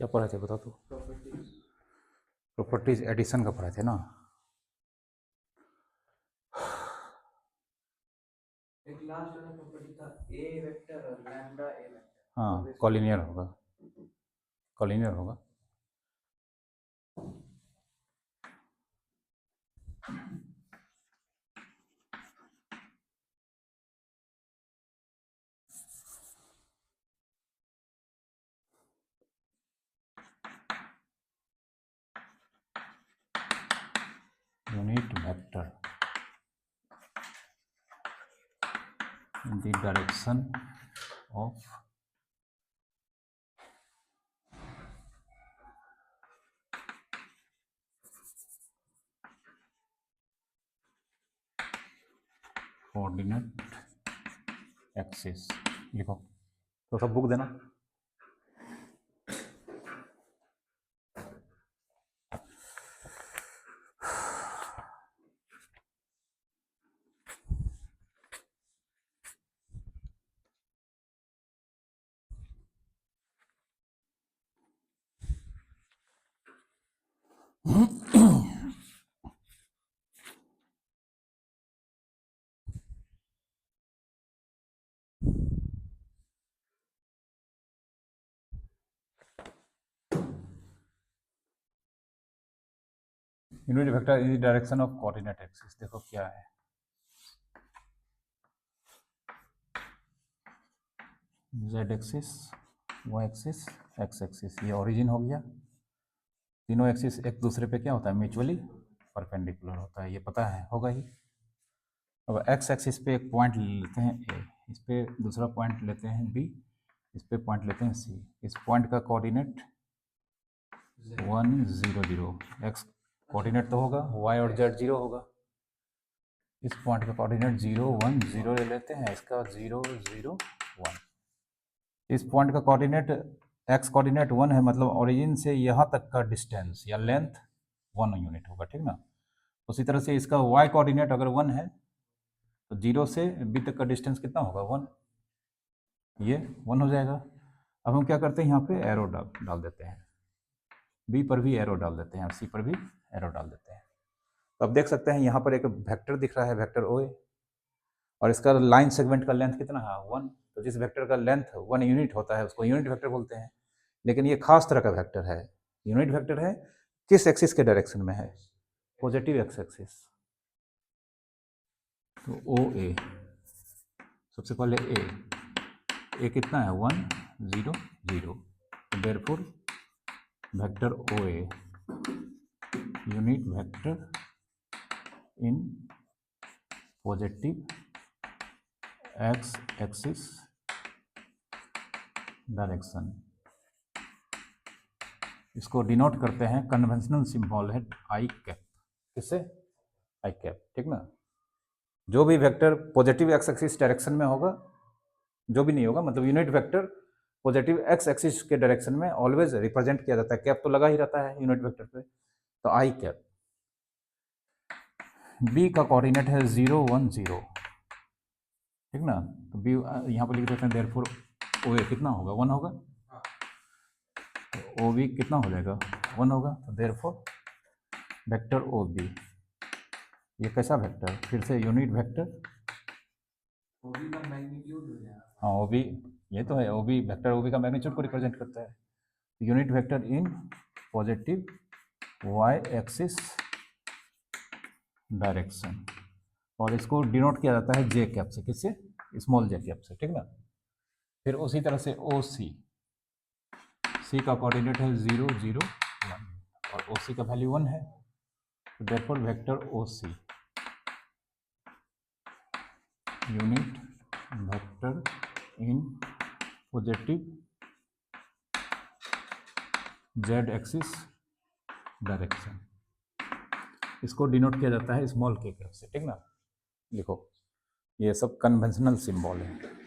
क्या पढ़े थे बता तो। प्रॉपर्टीज एडिशन का पढ़े थे ना। एक लास्ट वाला प्रॉपर्टी था ए वेक्टर और लैम्डा ए वेक्टर। हाँ कॉलिनियर होगा, कॉलिनियर होगा। Unit vector in the direction of coordinate axis। लिखो तो सब बुक देना। Unit vector in the direction of coordinate axis. देखो क्या है, Z axis, Y axis, X axis, ये ओरिजिन हो गया। तीनों एक्सिस एक दूसरे पे क्या होता है, म्यूचुअली परपेंडिकुलर होता है, ये पता है, होगा ही। अब एक्स एक्सिस पे एक पॉइंट लेते हैं ए, इस पे दूसरा पॉइंट लेते हैं बी, इस पे पॉइंट लेते हैं सी। इस पॉइंट का कोऑर्डिनेट 1 0 0, एक्स कोऑर्डिनेट तो होगा, वाई और जेड 0 होगा। इस पॉइंट का कोऑर्डिनेट 0 1 0 ले लेते हैं, इसका 0 0 1। इस पॉइंट का कोऑर्डिनेट एक्स कोऑर्डिनेट 1 है, मतलब ओरिजिन से यहाँ तक का डिस्टेंस या लेंथ 1 यूनिट होगा, ठीक ना। उसी तरह से इसका वाई कोऑर्डिनेट अगर 1 है तो 0 से बी तक का डिस्टेंस कितना होगा, 1, ये 1 हो जाएगा। अब हम क्या करते हैं, यहाँ पे एरो डाल देते हैं, बी पर भी एरो डाल देते हैं और सी पर भी एरो डाल देते हैं। तो अब देख सकते हैं यहाँ पर एक वेक्टर दिख रहा है, वेक्टर ओ ए, और इसका लाइन सेगमेंट का लेंथ कितना है, 1। तो जिस वेक्टर का लेंथ 1 यूनिट होता है उसको यूनिट वेक्टर बोलते हैं। लेकिन ये खास तरह का वेक्टर है, यूनिट वेक्टर है, किस एक्सिस के डायरेक्शन में है, पॉजिटिव एक्स एक्सिस। तो ओ ए, सबसे पहले ए कितना है, 1 0 0। Therefore vector O A unit vector in positive X axis direction. इसको डिनोट करते हैं, कन्वेंशनल सिंबल है आई कैप। किससे, आई कैप, ठीक ना। जो भी vector positive X axis direction में होगा, जो भी नहीं होगा, मतलब unit vector positive X axis के डायरेक्शन में ऑलवेज रिप्रेजेंट किया जाता है, कैप तो लगा ही रहता है यूनिट वेक्टर पे, तो आई कैप। बी का कोऑर्डिनेट है 0 1 0, ठीक ना। तो बी यहाँ पर लिख देते हैं, देयरफॉर ओ ए कितना होगा, 1 होगा, तो ओ बी कितना हो जाएगा, 1 होगा। तो देयरफॉर वेक्टर ओ बी, ये कैसा वेक्टर, फिर से यूनिट वेक्टर, ओबी का मैग्नीट्यूड हो जाएगा। हाँ ओ बी, ये तो है, O B vector O B का मैग्नीट्यूड को रिप्रेजेंट करता है। Unit vector in positive Y axis direction, और इसको डिनोट किया जाता है जे कैप से, किससे, स्मॉल जे कैप से, ठीक ना। फिर उसी तरह से ओ सी, सी का कोऑर्डिनेट है 0 0 1, और ओ सी का वैल्यू 1 है। तो therefore vector O C unit vector in positive Z axis direction. इसको डिनोट किया जाता है स्मॉल के कैप से, ठीक ना। लिखो, ये सब कन्वेंशनल सिंबल है।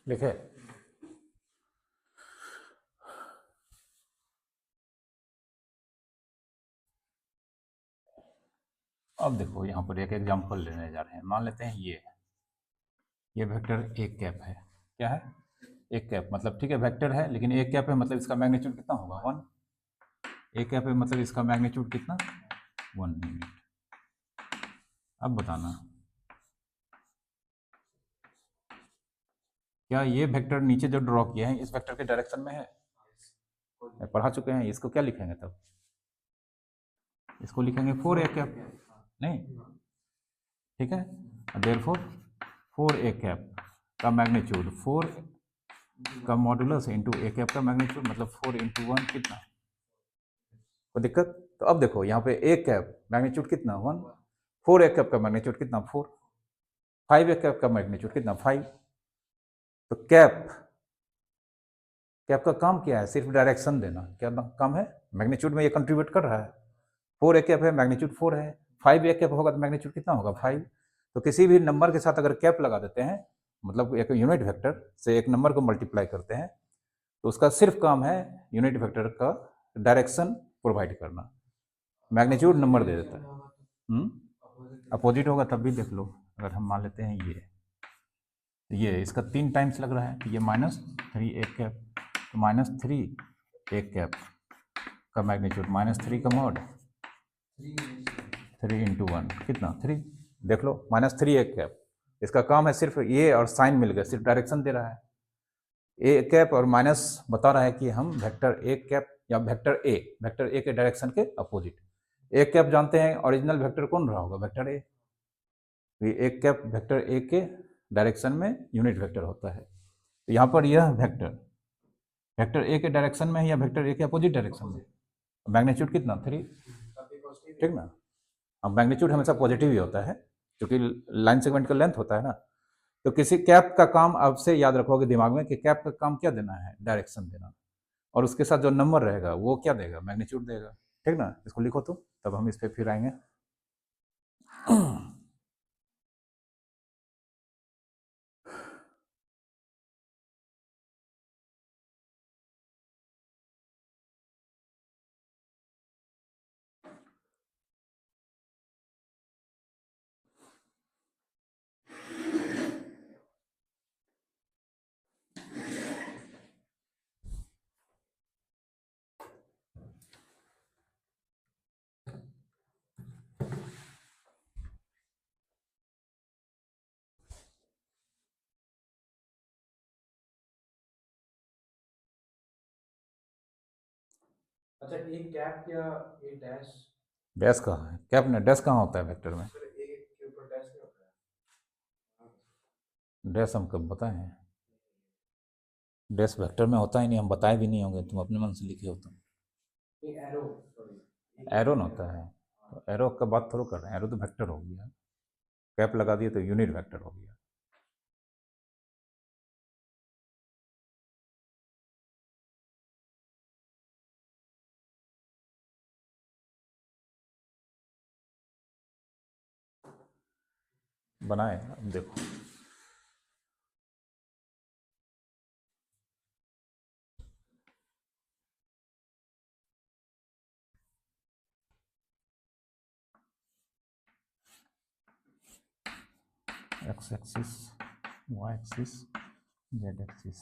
लिखे? अब देखो यहाँ पर एक एग्जांपल लेने जा रहे हैं। मान लेते हैं ये वेक्टर एक कैप है। क्या है? एक कैप। मतलब ठीक है वेक्टर है, लेकिन एक कैप है मतलब इसका मैग्नीट्यूड कितना होगा? 1। एक कैप है मतलब इसका मैग्नीट्यूड कितना? 1 यूनिट। अब बताना क्या ये वेक्टर नीचे जो ड्रॉ किया है इस वेक्टर के डायरेक्शन में है? पढ़ा चुके हैं। इसको क्या लिखेंगे तब? इसको लिखेंगे 4 ए कैप। नहीं, ठीक है। देयरफॉर 4 ए कैप का मैग्नीट्यूड 4 का मॉडुलस इंटू ए कैप का मैग्नीट्यूड मतलब 4 इंटू 1 कितना? कोई दिक्कत? तो अब देखो यहाँ पे ए कैप मैग्नीट्यूड कितना? 1। 4 ए कैप का मैग्नीट्यूड कितना? 4। 5 ए कैप का मैग्नीट्यूड कितना? 5। तो कैप का काम क्या है? सिर्फ डायरेक्शन देना। क्या काम है? मैग्नीट्यूड में ये कंट्रीब्यूट कर रहा है। 4 ए कैप है, मैग्नीट्यूड 4 है। 5 ए कैप होगा तो मैग्नीट्यूड कितना होगा? 5। तो किसी भी नंबर के साथ अगर कैप लगा देते हैं, मतलब एक यूनिट वेक्टर से एक नंबर को मल्टीप्लाई करते हैं, तो उसका सिर्फ काम है यूनिट वेक्टर का डायरेक्शन प्रोवाइड करना। मैग्नीट्यूड नंबर दे देता है। अपोजिट होगा तब भी देख लो। अगर हम मान लेते हैं ये इसका 3 टाइम्स लग रहा है, तो ये -3 ए कैप, तो -3 ए कैप का मैग्नीट्यूड -3 का मॉड 3 इंटू 1 कितना? 3। देख लो -3 ए कैप। इसका काम है सिर्फ ये, और साइन मिल गया, सिर्फ डायरेक्शन दे रहा है। ए कैप और माइनस बता रहा है कि हम वेक्टर ए कैप या वेक्टर ए के डायरेक्शन के अपोजिट। ए कैप जानते हैं ओरिजिनल वेक्टर कौन रहा होगा? Vector A. A cap vector A के डायरेक्शन में यूनिट वेक्टर होता है। तो यहाँ पर यह वेक्टर ए के डायरेक्शन में है या वेक्टर ए के अपोजिट डायरेक्शन में? मैग्नीट्यूड कितना? 3। ठीक ना? अब मैग्नीट्यूड हमेशा पॉजिटिव ही होता है क्योंकि लाइन सेगमेंट का लेंथ होता है ना। तो किसी कैप का काम आपसे याद रखोगे दिमाग में कि कैप का काम क्या देना है? डायरेक्शन देना। और उसके साथ जो नंबर रहेगा वो क्या देगा? मैग्नीट्यूड देगा। ठीक ना? इसको लिखो तो तब हम इस पर फिर आएंगे। अच्छा, एक कैप या ए डैश? डैश कहाँ है? कैप ने डैश कहाँ होता है वेक्टर में? सर ए के ऊपर डैश नहीं होता है? डैश हम कब बताए हैं? डैश वेक्टर में होता ही नहीं, हम बताए भी नहीं होंगे, तुम अपने मन से लिखे हो तुम। एक एरो, सॉरी। एरो न होता है, तो एरो का बात थोड़ा कर रहे हैं। एरो तो वेक्टर हो गया। कैप लगा दिए तो यूनिट वेक्टर हो गया। बनाए? अब देखो X axis, Y axis, Z axis.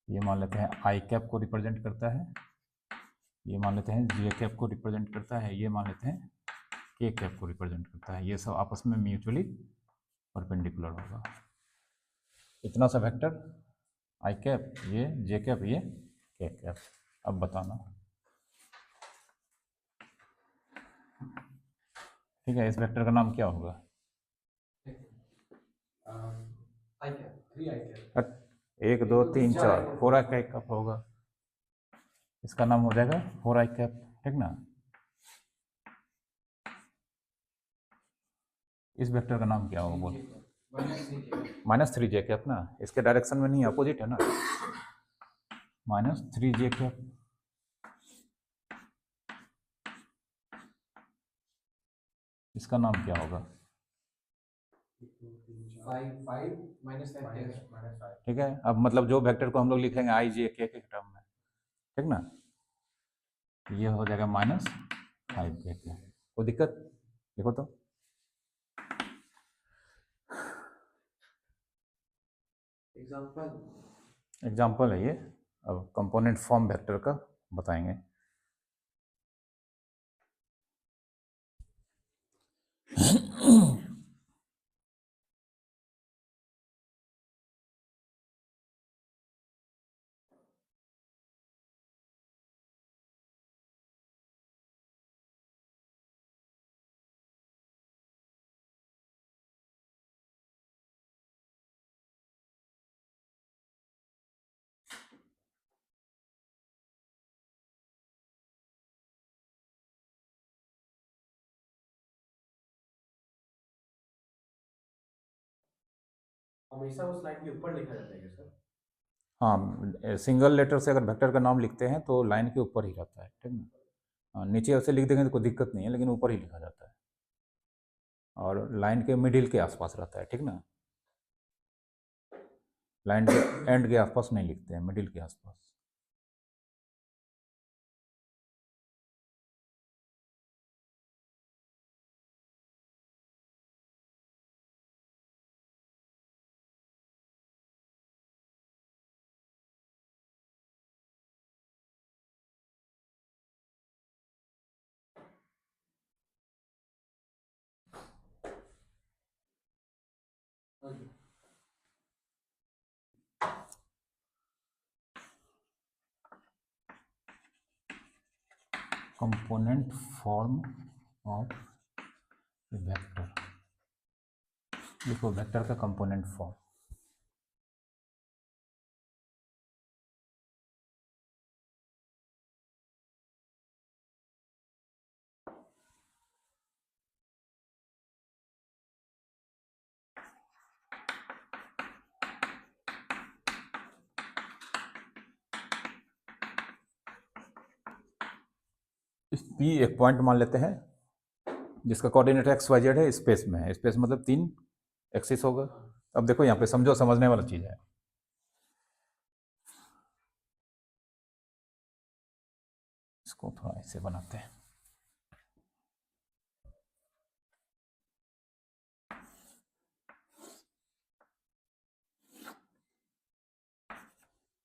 ये मान लेते हैं आई कैप को रिप्रेजेंट करता है, ये मान लेते हैं जे कैप को रिप्रेजेंट करता है, ये मान लेते हैं के कैप को रिप्रेजेंट करता है। ये सब आपस में म्यूचुअली परपेंडिकुलर होगा। इतना सा वेक्टर आई कैप, ये जे कैप, ये के कैप। अब बताना। ठीक है, इस वेक्टर का नाम क्या होगा? आई कैप, 3 आई कैप। 1 2 3 4 4 आई कैप होगा। इसका नाम हो जाएगा 4 आई कैप। ठीक ना? इस वेक्टर का नाम क्या होगा? बोल। -3 जे कैप ना, इसके डायरेक्शन में नहीं, अपोजिट है ना। -3 जे कैप। इसका नाम क्या होगा? 5 minus 5 ठीक है। अब मतलब जो वेक्टर को हम लोग लिखेंगे आई जे के टर्म में, ठीक ना, ये हो जाएगा -5 के। कोई दिक्कत? देखो तो एग्जाम्पल है ये। अब कंपोनेंट फॉर्म वेक्टर का बताएंगे। हमेशा उस लाइन के ऊपर लिखा जाता है क्या सर? हाँ, सिंगल लेटर से अगर वेक्टर का नाम लिखते हैं तो लाइन के ऊपर ही रहता है, ठीक ना। हाँ, नीचे ऐसे लिख देंगे तो कोई दिक्कत नहीं है, लेकिन ऊपर ही लिखा जाता है और लाइन के मिडिल के आसपास रहता है, ठीक ना। लाइन के एंड के आसपास नहीं लिखते हैं, मिडिल के आसपास। कंपोनेंट फॉर्म ऑफ वेक्टर, देखो वेक्टर का कंपोनेंट फॉर्म। इस P एक पॉइंट मान लेते हैं जिसका कोऑर्डिनेट एक्स वाई जेड है, स्पेस में है। स्पेस मतलब 3 एक्सिस होगा। अब देखो यहाँ पे समझो, समझने वाला चीज है। इसको थोड़ा ऐसे बनाते हैं।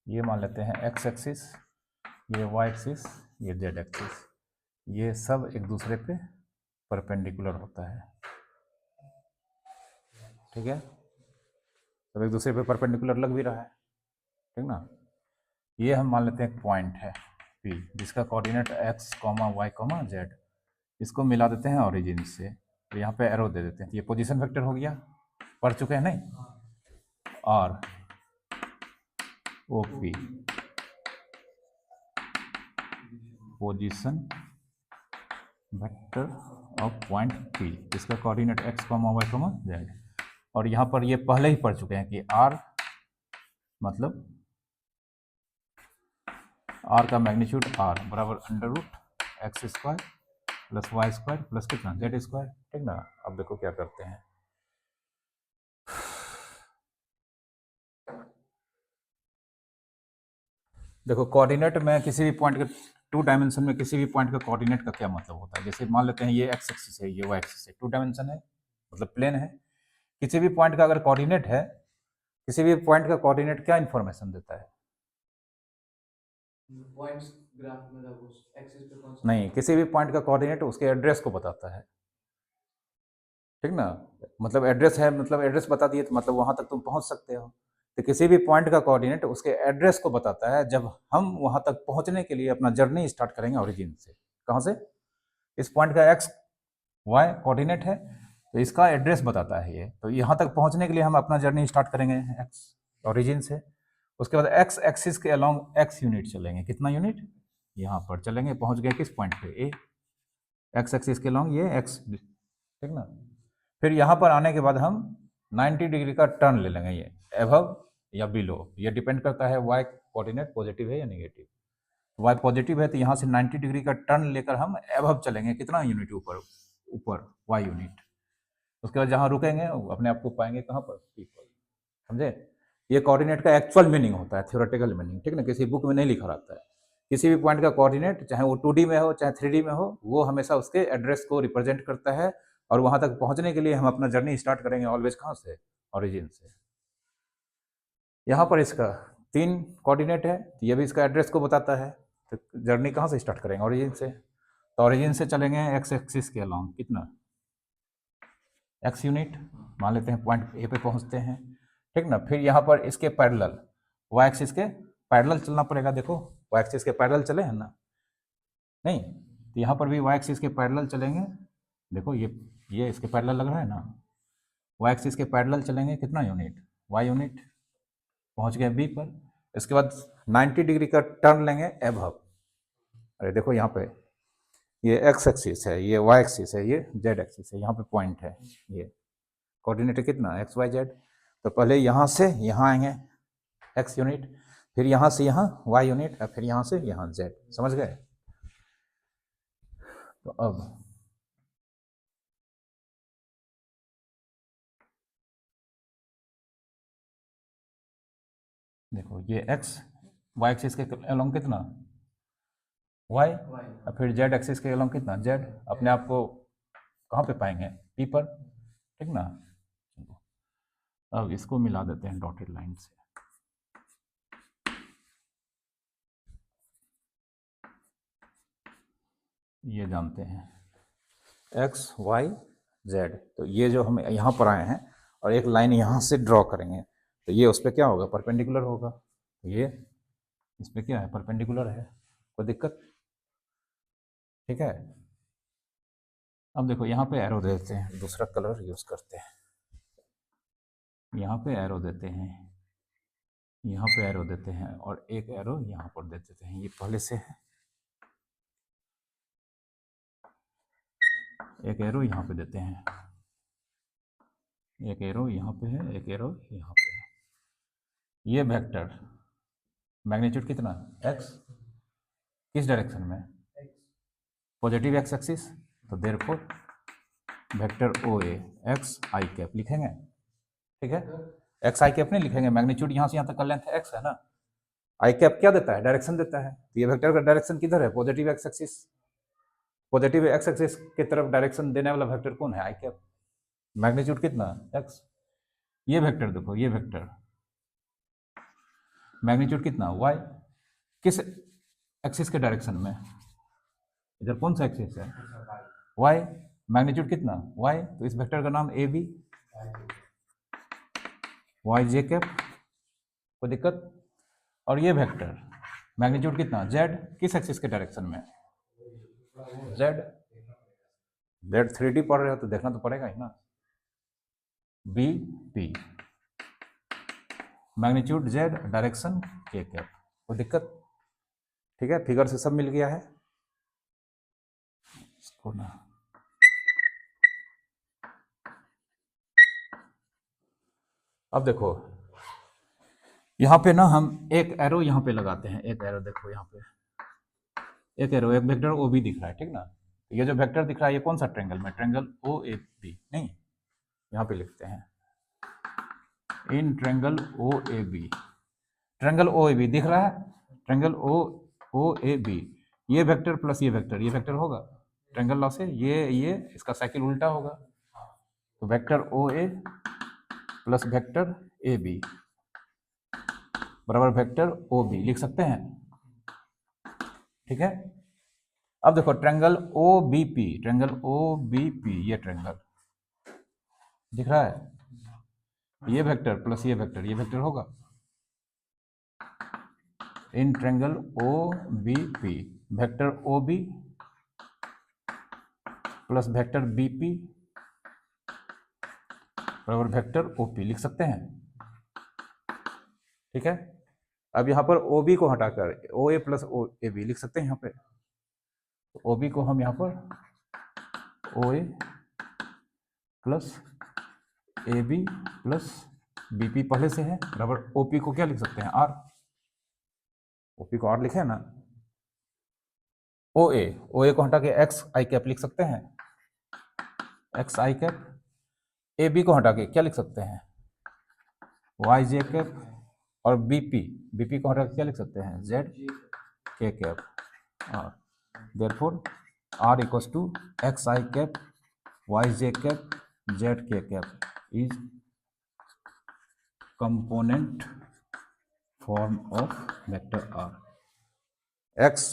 ये मान लेते हैं एक्स एक्सिस, ये वाई एक्सिस, ये जेड एक्सिस, ये सब एक दूसरे पे परपेंडिकुलर होता है, ठीक है। सब एक दूसरे पे परपेंडिकुलर लग भी रहा है, ठीक ना। ये हम मान लेते हैं एक पॉइंट है P, जिसका कोऑर्डिनेट x, y, z। इसको मिला देते हैं ओरिजिन से, तो यहाँ पे एरो दे देते हैं। ये पोजीशन वेक्टर हो गया, पढ़ चुके हैं नहीं। और OP position vector of point P, जिसका कोऑर्डिनेट x, y, z। और यहाँ पर ये पहले ही पढ़ चुके हैं कि r मतलब r का मैग्नीट्यूड r बराबर √x² प्लस y² प्लस कितना z², ठीक ना। अब देखो क्या करते हैं। देखो कोऑर्डिनेट में किसी भी पॉइंट के 2 डायमेंशन में किसी भी पॉइंट का कोऑर्डिनेट का क्या मतलब होता है। जैसे मान लेते हैं ये x एक्सिस है, ये y एक्सिस है, 2 डायमेंशन है, मतलब प्लेन है। किसी भी पॉइंट का अगर कोऑर्डिनेट है, किसी भी पॉइंट का कोऑर्डिनेट क्या इन्फॉर्मेशन देता है? पॉइंट्स ग्राफ में था, उस एक्सिस पे कौन सा? नहीं, किसी भी पॉइंट का कोऑर्डिनेट उसके एड्रेस को बताता है, ठीक ना। मतलब एड्रेस है, मतलब एड्रेस बता दिए तो मतलब वहां तक तुम पहुंच सकते हो। तो किसी भी पॉइंट का कोऑर्डिनेट उसके एड्रेस को बताता है जब हम वहां तक पहुंचने के लिए अपना जर्नी स्टार्ट करेंगे ओरिजिन से। कहाँ से? इस पॉइंट का एक्स वाई कोऑर्डिनेट है, तो इसका एड्रेस बताता है ये। तो यहाँ तक पहुंचने के लिए हम अपना जर्नी स्टार्ट करेंगे एक्स ओरिजिन से। उसके बाद एक्स एक्सिस के अलोंग एक्स यूनिट चलेंगे। कितना यूनिट? यहाँ पर चलेंगे, पहुंच गए किस पॉइंट पे? ए। एक्स एक्सिस के अलोंग ये एक्स, ठीक ना। फिर यहाँ पर आने के बाद हम 90 डिग्री का टर्न ले लेंगे, ये एबव या बिलो, ये डिपेंड करता है वाई कोऑर्डिनेट पॉजिटिव है या नेगेटिव। वाई पॉजिटिव है तो यहाँ से 90 डिग्री का टर्न लेकर हम एबव चलेंगे, कितना यूनिट ऊपर? ऊपर y यूनिट। उसके बाद जहाँ रुकेंगे अपने आप को पाएंगे कहाँ पर, पी पर। समझे? ये कोऑर्डिनेट का एक्चुअल मीनिंग होता है, थ्योरेटिकल मीनिंग, ठीक ना, किसी बुक में नहीं लिखा रहता है। किसी भी पॉइंट का कोऑर्डिनेट चाहे वो 2D में हो चाहे 3D में हो, वो हमेशा उसके एड्रेस को रिप्रेजेंट करता है। और वहां तक पहुंचने के लिए हम अपना जर्नी स्टार्ट करेंगे ऑलवेज कहाँ से, ओरिजिन से। यहाँ पर इसका 3 कोऑर्डिनेट है, तो ये भी इसका एड्रेस को बताता है। तो जर्नी कहाँ से स्टार्ट करेंगे, ओरिजिन से। तो ओरिजिन से चलेंगे एक्स एक्सिस के अलॉन्ग, कितना, एक्स यूनिट मान लेते हैं, पॉइंट ए पे पहुंचते हैं, ठीक ना। फिर यहाँ पर इसके पैरेलल वाई एक्सिस के पैरेलल चलना पड़ेगा। देखो वाई एक्सिस के पैरेलल चले हैं ना, नहीं, तो यहाँ पर भी वाई एक्सिस के पैरेलल चलेंगे। देखो ये इसके पैरेलल लग रहा है ना, वाई एक्सिस के पैरेलल चलेंगे, कितना यूनिट, वाई यूनिट, पहुंच गए बी पर। इसके बाद 90 डिग्री का टर्न लेंगे एबव। अरे देखो यहाँ पे ये एक्स एक्सिस है, ये वाई एक्सिस है, ये जेड एक्सिस है, यहाँ पे पॉइंट है, ये कोऑर्डिनेट कितना, एक्स वाई जेड। तो पहले यहाँ से यहाँ आएंगे एक्स यूनिट, फिर यहाँ से यहाँ वाई यूनिट, और फिर यहाँ से यहाँ जेड। समझ गए? तो अब देखो ये एक्स वाई एक्सिस के अलोंग कितना, वाई, और फिर जेड एक्सिस के अलोंग कितना, जेड। अपने आप को कहाँ पे पाएंगे, पी पर, ठीक ना। अब इसको मिला देते हैं डॉटेड लाइन से। ये जानते हैं एक्स वाई जेड, तो ये जो हम यहाँ पर आए हैं और एक लाइन यहाँ से ड्रॉ करेंगे, तो ये उस पर क्या होगा, परपेंडिकुलर होगा। तो ये इस पर क्या है, परपेंडिकुलर है, कोई दिक्कत, ठीक है। अब देखो यहाँ पे एरो देते हैं, दूसरा कलर यूज करते हैं, यहाँ पे एरो देते हैं, यहाँ पे एरो देते हैं, और एक एरो यहाँ पर दे देते हैं। ये पहले से है, एक एरो यहाँ पे देते हैं, एक एरो यहाँ पे है, एक एरो यहाँ पे है। ये वेक्टर मैग्नीट्यूड कितना, एक्स, किस डायरेक्शन में, पॉजिटिव एक्स एक्सिस, तो देयरफॉर वेक्टर ओ ए एक्स आई कैप लिखेंगे, ठीक है। एक्स आई कैप नहीं लिखेंगे, मैग्नीट्यूड यहाँ से यहाँ तक का लेंथ एक्स है ना, आई कैप क्या देता है, डायरेक्शन देता है। तो ये वेक्टर का डायरेक्शन किधर है, positive X axis, positive X axis की तरफ डायरेक्शन देने वाला वेक्टर कौन है, आई कैप। मैग्नीट्यूड कितना, एक्स। ये वेक्टर देखो, ये वेक्टर मैग्नीट्यूड कितना, वाई, किस एक्सिस के डायरेक्शन में, इधर कौन सा एक्सिस है, वाई, मैग्नीट्यूड कितना, वाई। तो इस वेक्टर का नाम A B, Y J cap, कोई दिक्कत। और ये वेक्टर मैग्नीट्यूड कितना, जेड, किस एक्सिस के डायरेक्शन में, जेड। जेड 3D पढ़ रहे हो तो देखना तो पड़ेगा ही ना, B P, magnitude Z, direction K cap, कोई दिक्कत, ठीक है। फिगर से सब मिल गया है इसको ना। अब देखो यहाँ पे ना हम एक एरो यहाँ पे लगाते हैं, एक एरो देखो यहाँ पे, एक एरो, एक वेक्टर ओ बी दिख रहा है, ठीक ना। ये जो वेक्टर दिख रहा है ये कौन सा ट्रेंगल में, ट्रेंगल ओ ए बी, नहीं, यहाँ पे लिखते हैं in triangle O A B, triangle O A B दिख रहा है, ट्रेंगल ओ ए बी। ये वेक्टर प्लस ये वेक्टर होगा, ट्रेंगल लॉ से ये इसका साइकिल उल्टा होगा। तो vector O A plus vector A B बराबर वेक्टर ओ बी लिख सकते हैं, ठीक है। अब देखो triangle O B P, triangle O B P, ये ट्रेंगल दिख रहा है, ये वेक्टर प्लस ये वेक्टर होगा in triangle O B P, vector O B plus vector B P बराबर वेक्टर ओ पी लिख सकते हैं, ठीक है। अब यहाँ पर ओ बी को हटाकर ओ A plus O A B लिख सकते हैं यहाँ पे। तो ओ बी को हम यहाँ पर O A plus A B plus B P पहले से है बराबर ओ पी को क्या लिख सकते हैं, आर, ओ पी को आर लिखे ना। ओ ए को हटा के एक्स आई कैप लिख सकते हैं, X I cap A B को हटा के क्या लिख सकते हैं, वाई जे कैप, और बी पी को हटा के क्या लिख सकते हैं, जेड के कैप। और therefore r equals to x I cap y J cap z k cap is component form of vector r. X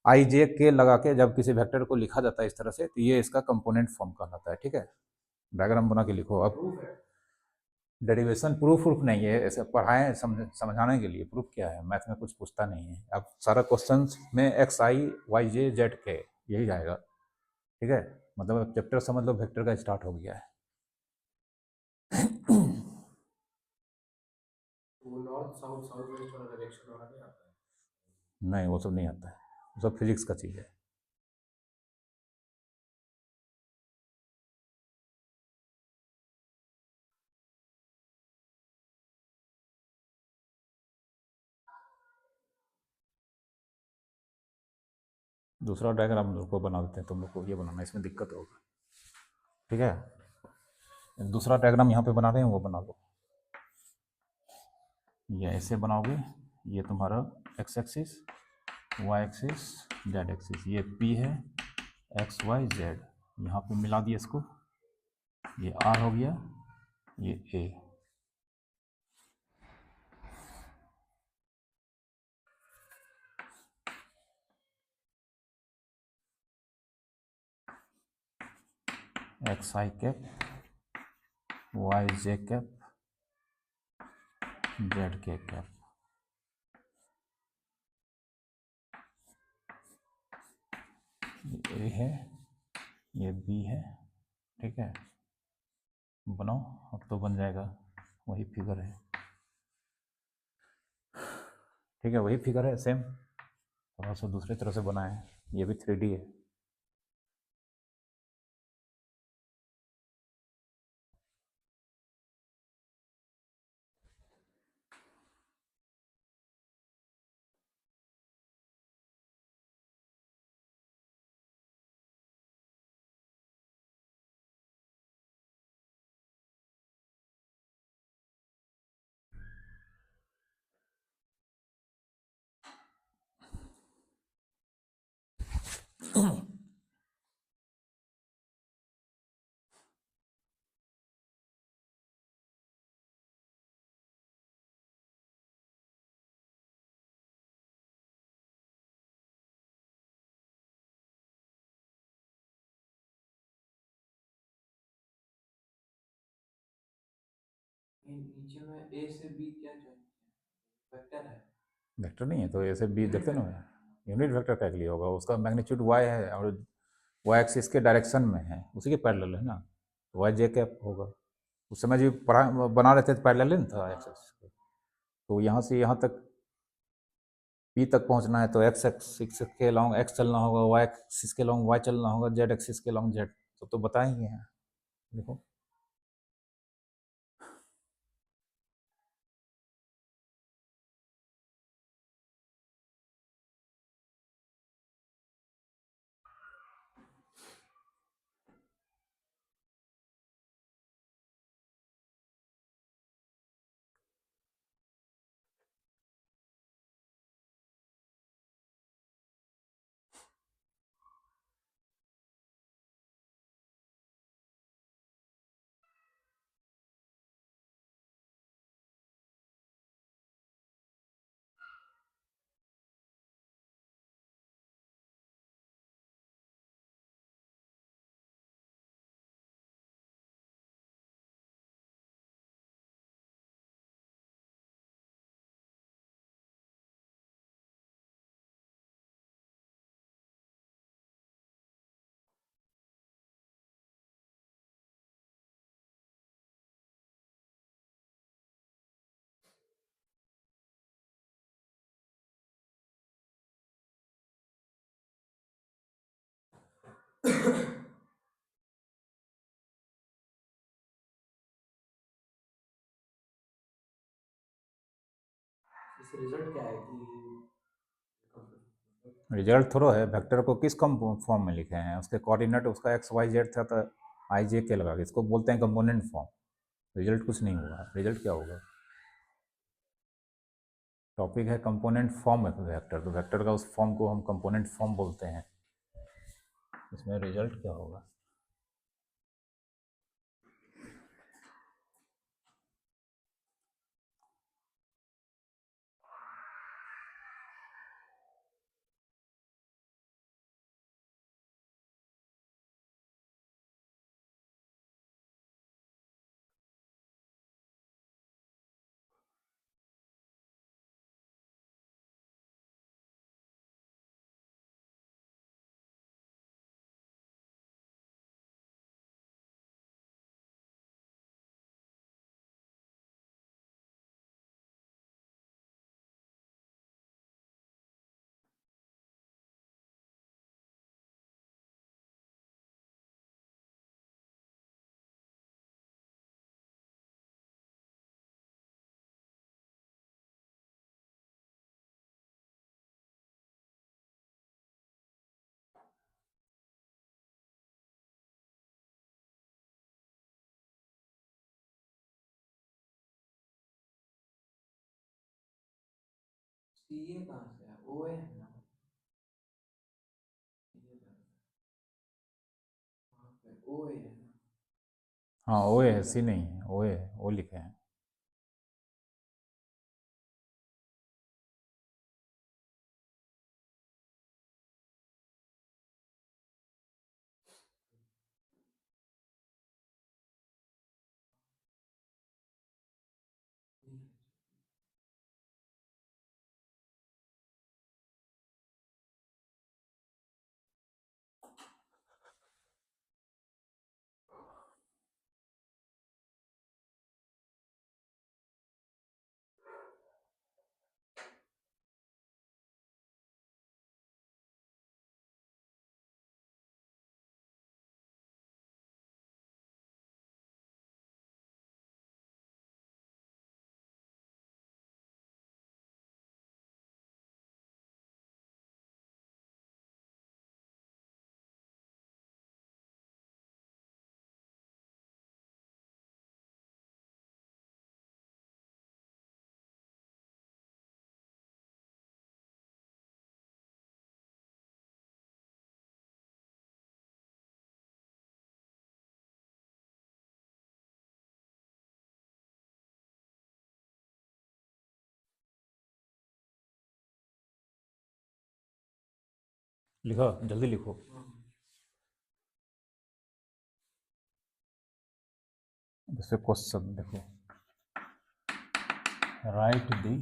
i j k लगा के जब किसी वेक्टर को लिखा जाता है इस तरह से, तो ये इसका कंपोनेंट फॉर्म कहलाता है। ठीक है, डायग्राम बना के लिखो। अब डेरिवेशन प्रूफ नहीं है, ऐसे पढ़ाएं समझाने के लिए। प्रूफ क्या है, मैथ में कुछ पूछता नहीं है। अब सारा क्वेश्चन में एक्स आई वाई जे जेड के यही आएगा। ठीक है, मतलब चैप्टर समझ लो वेक्टर का स्टार्ट हो गया है। वो नॉर्थ साउथ साउथ वेस्ट वाला डायरेक्शन वाला नहीं आता है? नहीं, वो सब नहीं आता है, वो सब फिजिक्स का चीज़ है। दूसरा डायग्राम हम लोग को बना देते हैं, तुम लोग को ये बनाना, इसमें दिक्कत होगा। ठीक है, दूसरा डायग्राम यहाँ पे बना रहे हैं, वो बना लो। ये ऐसे बनाओगे, ये तुम्हारा X axis, Y axis, Z axis, ये पी है, एक्स वाई जेड, यहाँ पे मिला दिया इसको, ये आर हो गया, ये ए। एक्स आई कैप वाई जे कैप जेड के कैप। ये ए है, ये बी है। ठीक है, बनाओ, अब तो बन जाएगा, वही फिगर है। ठीक है, वही फिगर है सेम, थोड़ा सा दूसरी तरह से बना है, ये भी 3D है। नीचे में ए से बी क्या चाहिए, वेक्टर है? वेक्टर नहीं है तो ऐसे बी देखते ना, यूनिट वेक्टर का लिए होगा, उसका मैग्नीट्यूड वाई है और वाई एक्सिस के डायरेक्शन में है, उसी के पैरेलल है ना, वाई जे कैप होगा। उस समय जो पढ़ा बना रहे थे तो पैरेलल नहीं था एक्सिस के, तो यहाँ से यहाँ तक पी तक पहुँचना है तो एक्स एक्सिस के लॉन्ग एक्स चलना होगा, वाई एक्सिस के लॉन्ग वाई चलना होगा, जेड एक्सिस के लॉन्ग जेड, सब तो बताएंगे हैं। देखो इस रिजल्ट क्या है कि रिजल्ट थोड़ा है, वेक्टर को किस कम फॉर्म में लिखे हैं, उसके कोऑर्डिनेट उसका एक्स वाई जेड था, तो आई जे के लगा के, इसको बोलते हैं कंपोनेंट फॉर्म। रिजल्ट कुछ नहीं हुआ, रिजल्ट क्या होगा? टॉपिक है कंपोनेंट फॉर्म है वेक्टर, तो वेक्टर का उस फॉर्म को हम कंपोनेंट फॉर्म बोलते हैं। इसमें रिजल्ट क्या होगा? सी ए कहाँ से है? ओ ए है ना? ये वहाँ पे ओ ए है ना? हाँ ओ है, सी नहीं है, ओ है, ओ लिखे हैं। लिखो, जल्दी लिखो। जैसे क्वेश्चन देखो, right the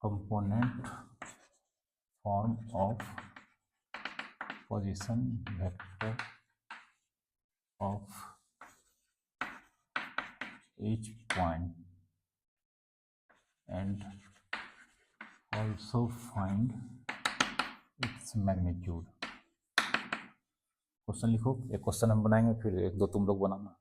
component form of position vector of each point and also find its magnitude। Question लिखो, एक क्वेश्चन हम बनाएंगे, फिर एक दो तुम लोग बनाना।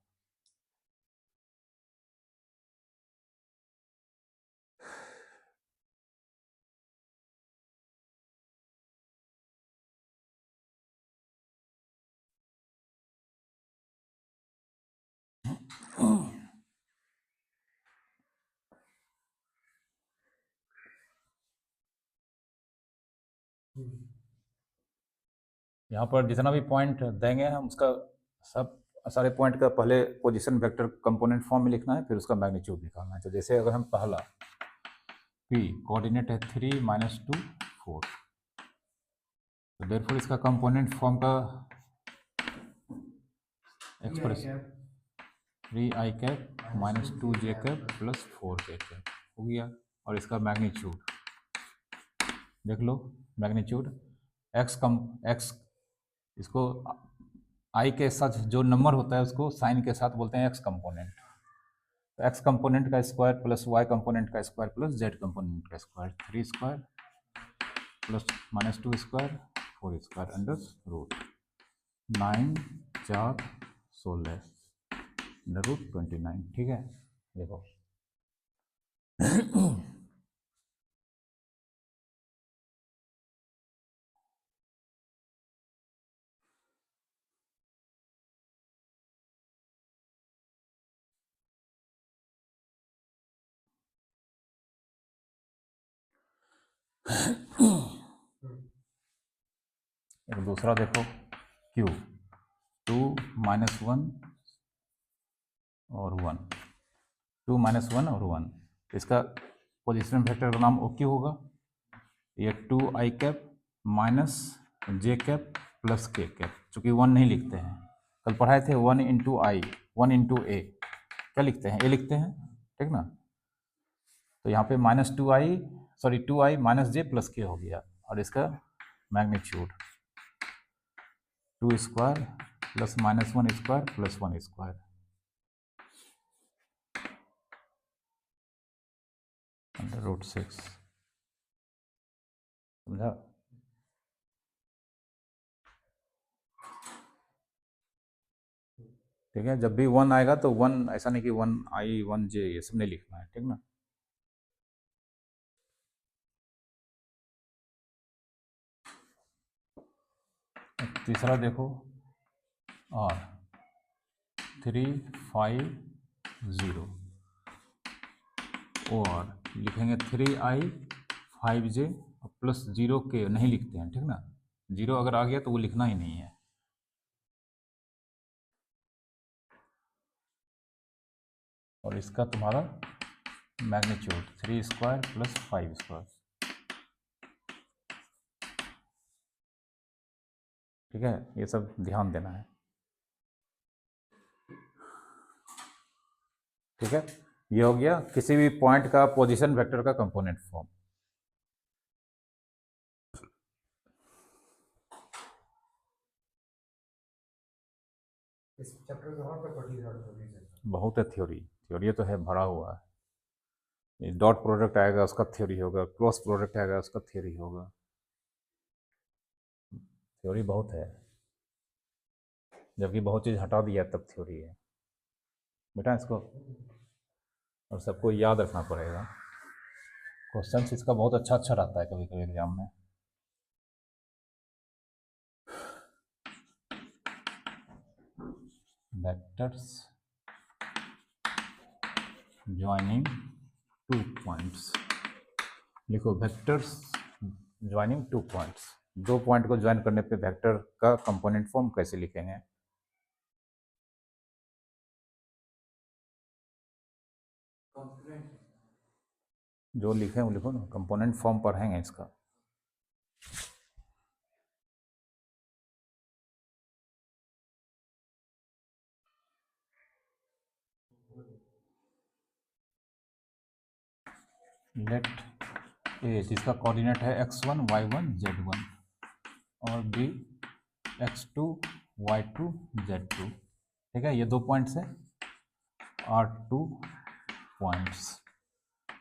यहाँ पर जितना भी पॉइंट देंगे हम उसका सब सारे पॉइंट का पहले पोजीशन वेक्टर कंपोनेंट फॉर्म में लिखना है, फिर उसका मैग्नीट्यूड निकालना है। तो जैसे अगर हम पहला p कोऑर्डिनेट है 3 -2 4, तो देयरफॉर इसका कंपोनेंट फॉर्म का expression 3i cap -2j cap plus 4j cap हो गया। और इसका मैग्नीट्यूड देख लो, मैग्नीट्यूड एक्स इसको आई के साथ जो नंबर होता है उसको साइन के साथ बोलते हैं एक्स कंपोनेंट। तो एक्स कंपोनेंट का स्क्वायर प्लस वाई कंपोनेंट का स्क्वायर प्लस जेड कंपोनेंट का square, 3 square plus -2 square 4 square under root 9 4 16 under root 29। ठीक है, देखो एक दूसरा देखो Q, 2 - 1 और 1, 2 - 1 और 1, इसका पोजीशन वेक्टर का नाम OQ होगा। ये 2i कैप माइनस जे कैप प्लस के कैप, चूँकि 1 नहीं लिखते हैं, कल पढ़ाए थे 1 इंटू आई, 1 इंटू ए, क्या लिखते हैं, ए लिखते हैं, ठीक ना। तो यहाँ पे -2i माइनस जे प्लस के हो गया, और इसका magnitude 2 square plus -1 square plus 1 square, √6, समझा। ठीक है, जब भी 1 आएगा तो 1, ऐसा नहीं कि 1i 1j ये सब नहीं लिखना है, ठीक ना। तीसरा देखो, और 350, और लिखेंगे 3i 5j प्लस 0 के नहीं लिखते हैं, ठीक ना। 0 अगर आ गया तो वो लिखना ही नहीं है। और इसका तुम्हारा मैग्नीट्यूड 3 स्क्वायर प्लस 5 स्क्वायर, ठीक है, ये सब ध्यान देना है, ठीक है। ये हो गया किसी भी पॉइंट का पोजीशन वेक्टर का कंपोनेंट फॉर्म। इस चैप्टर में और प्रॉपर्टीज और थ्योरीज है। बहुत है थ्योरी तो है, भरा हुआ है। डॉट प्रोडक्ट आएगा उसका थ्योरी होगा, क्रॉस प्रोडक्ट आएगा उसका थ्योरी होगा, थ्योरी बहुत है, जबकि बहुत चीज़ हटा दिया तब थ्योरी है बेटा इसको, और सबको याद रखना पड़ेगा। क्वेश्चन इसका बहुत अच्छा रहता है कभी कभी एग्जाम में। वेक्टर्स ज्वाइनिंग 2 पॉइंट्स, लिखो वेक्टर्स ज्वाइनिंग 2 पॉइंट्स, 2 पॉइंट को ज्वाइन करने पे वेक्टर का कंपोनेंट फॉर्म कैसे लिखेंगे। जो लिखे वो लिखो ना, कंपोनेंट फॉर्म पढ़ेंगे इसका। लेट ए जिसका कोऑर्डिनेट है x1 y1 z1 और b x2 y2 z2, ठीक है, ये 2 पॉइंट्स है और 2 पॉइंट्स।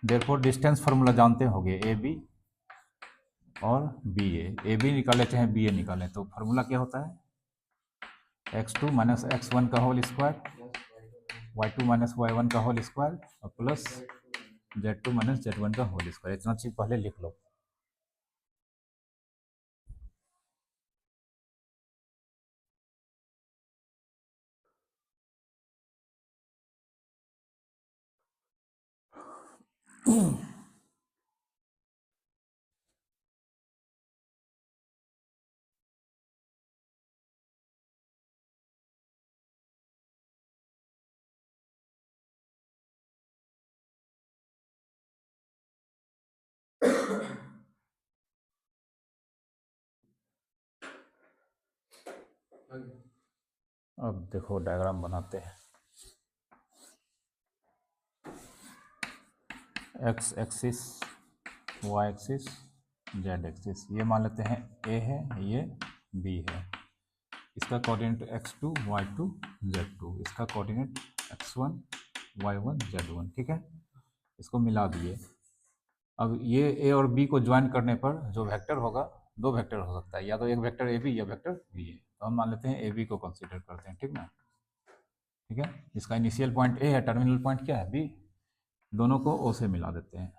देयरफॉर डिस्टेंस फार्मूला जानते होंगे ए बी और बी ए बी निकाले चाहे बी ए निकालें तो फार्मूला क्या होता है, x2 माइनस x1 का whole square, y2 minus y1 का होल स्क्वायर और प्लस z2 माइनस z1 का होल स्क्वायर। इतना चीज पहले लिख लो। अब देखो डायग्राम बनाते हैं। X axis, Y axis, Z axis, ये मान लेते हैं ए है, ये बी है, इसका कोऑर्डिनेट x2 y2 z2, इसका कोऑर्डिनेट x1 y1 z1, ठीक है, इसको मिला दिए। अब ये ए और बी को ज्वाइन करने पर जो वेक्टर होगा, 2 वेक्टर हो सकता है, या तो एक वेक्टर ए बी या वेक्टर बी ए, तो हम मान लेते हैं ए बी को कंसीडर करते हैं, ठीक ना, ठीक है। इसका इनिशियल पॉइंट ए है, टर्मिनल पॉइंट क्या है, बी, दोनों को ओ से मिला देते हैं,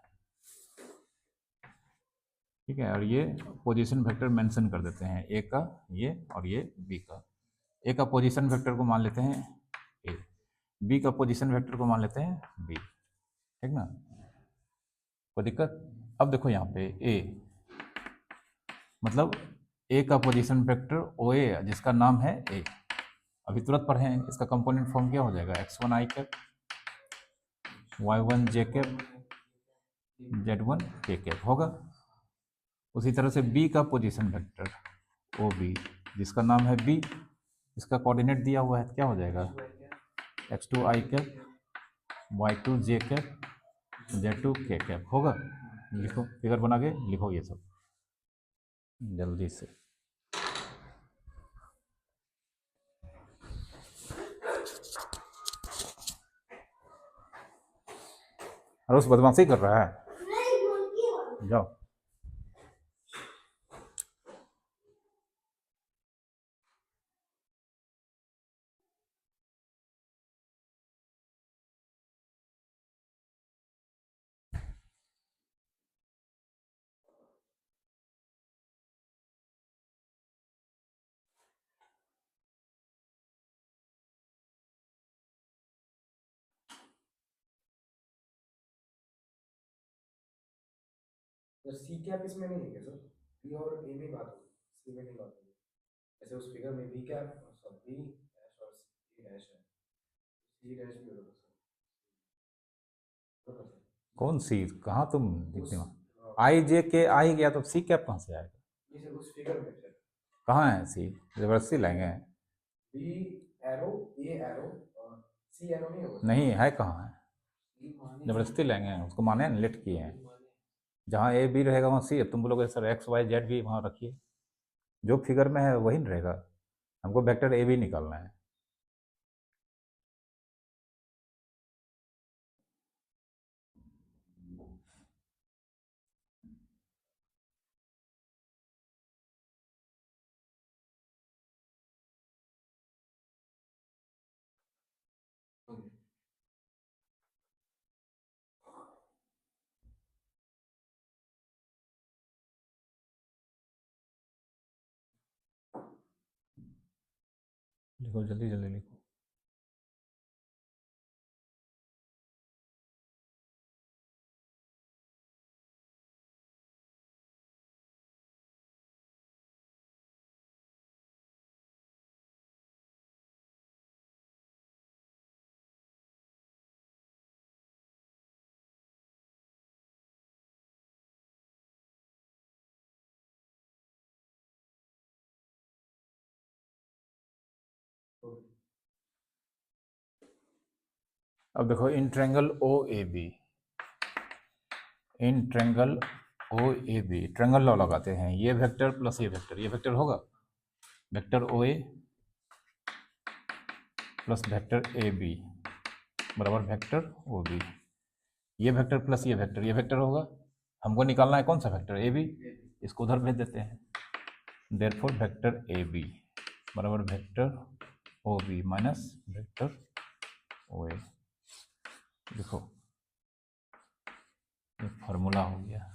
ठीक है, और ये पोजीशन वेक्टर मेंशन कर देते हैं, ए का ये और ये बी का। ए का पोजीशन वेक्टर को मान लेते हैं ए, बी का पोजीशन वेक्टर को मान लेते हैं बी, ठीक ना, कोई दिक्कत। अब देखो यहाँ पे ए, मतलब ए का पोजीशन वेक्टर ओ ए जिसका नाम है ए, अभी तुरंत पढ़े, इसका कंपोनेंट फॉर्म क्या हो जाएगा, x1 i cap, y1 j cap, z1 k cap होगा। उसी तरह से बी का पोजीशन वेक्टर ओ बी जिसका नाम है बी, इसका कोऑर्डिनेट दिया हुआ है, क्या हो जाएगा, x2 i cap, y2 j cap, z2 k cap होगा। लिखो, फिगर बना के लिखो ये सब जल्दी से। अरे उस बदमाशी कर रहा है, जाओ। तो सी कैप इसमें नहीं है क्या सर? बी और ए में बात होगी, सी में नहीं बात होगी। ऐसे उस फिगर में B cap sorry B dash और सी डैश है, सी डैश भी होगा सर, होगा सर। कौन सी, कहाँ तुम दिखते हो, हाँ, आई जे के आई गया तो सी कैप कहाँ से आएगा, ये सर उस फिगर में सर कहाँ है सी, जबरदस्ती लाएंगे, बी एरो ए एरो और सी एरो नहीं होगा नहीं है, कहाँ है, सर? जबरदस्ती लेंगे उसको, माने लेट किए हैं, जहाँ ए बी रहेगा वहाँ सी है, तुम बोलोगे सर एक्स वाई जेड भी वहाँ रखिए, जो फिगर में है वही न रहेगा, हमको वेक्टर ए बी निकालना है। लिखो जल्दी जल्दी लिखो। अब देखो in triangle O A B, in triangle O A B, triangle law लगाते हैं, ये वेक्टर प्लस ये वेक्टर होगा, vector O A plus vector A B बराबर वेक्टर ओ बी, ये वेक्टर प्लस ये वेक्टर होगा, हमको निकालना है कौन सा वेक्टर, ए बी, इसको उधर भेज देते हैं, देयरफॉर वेक्टर ए बी बराबर vector O B minus vector O A. देखो ये फार्मूला हो गया।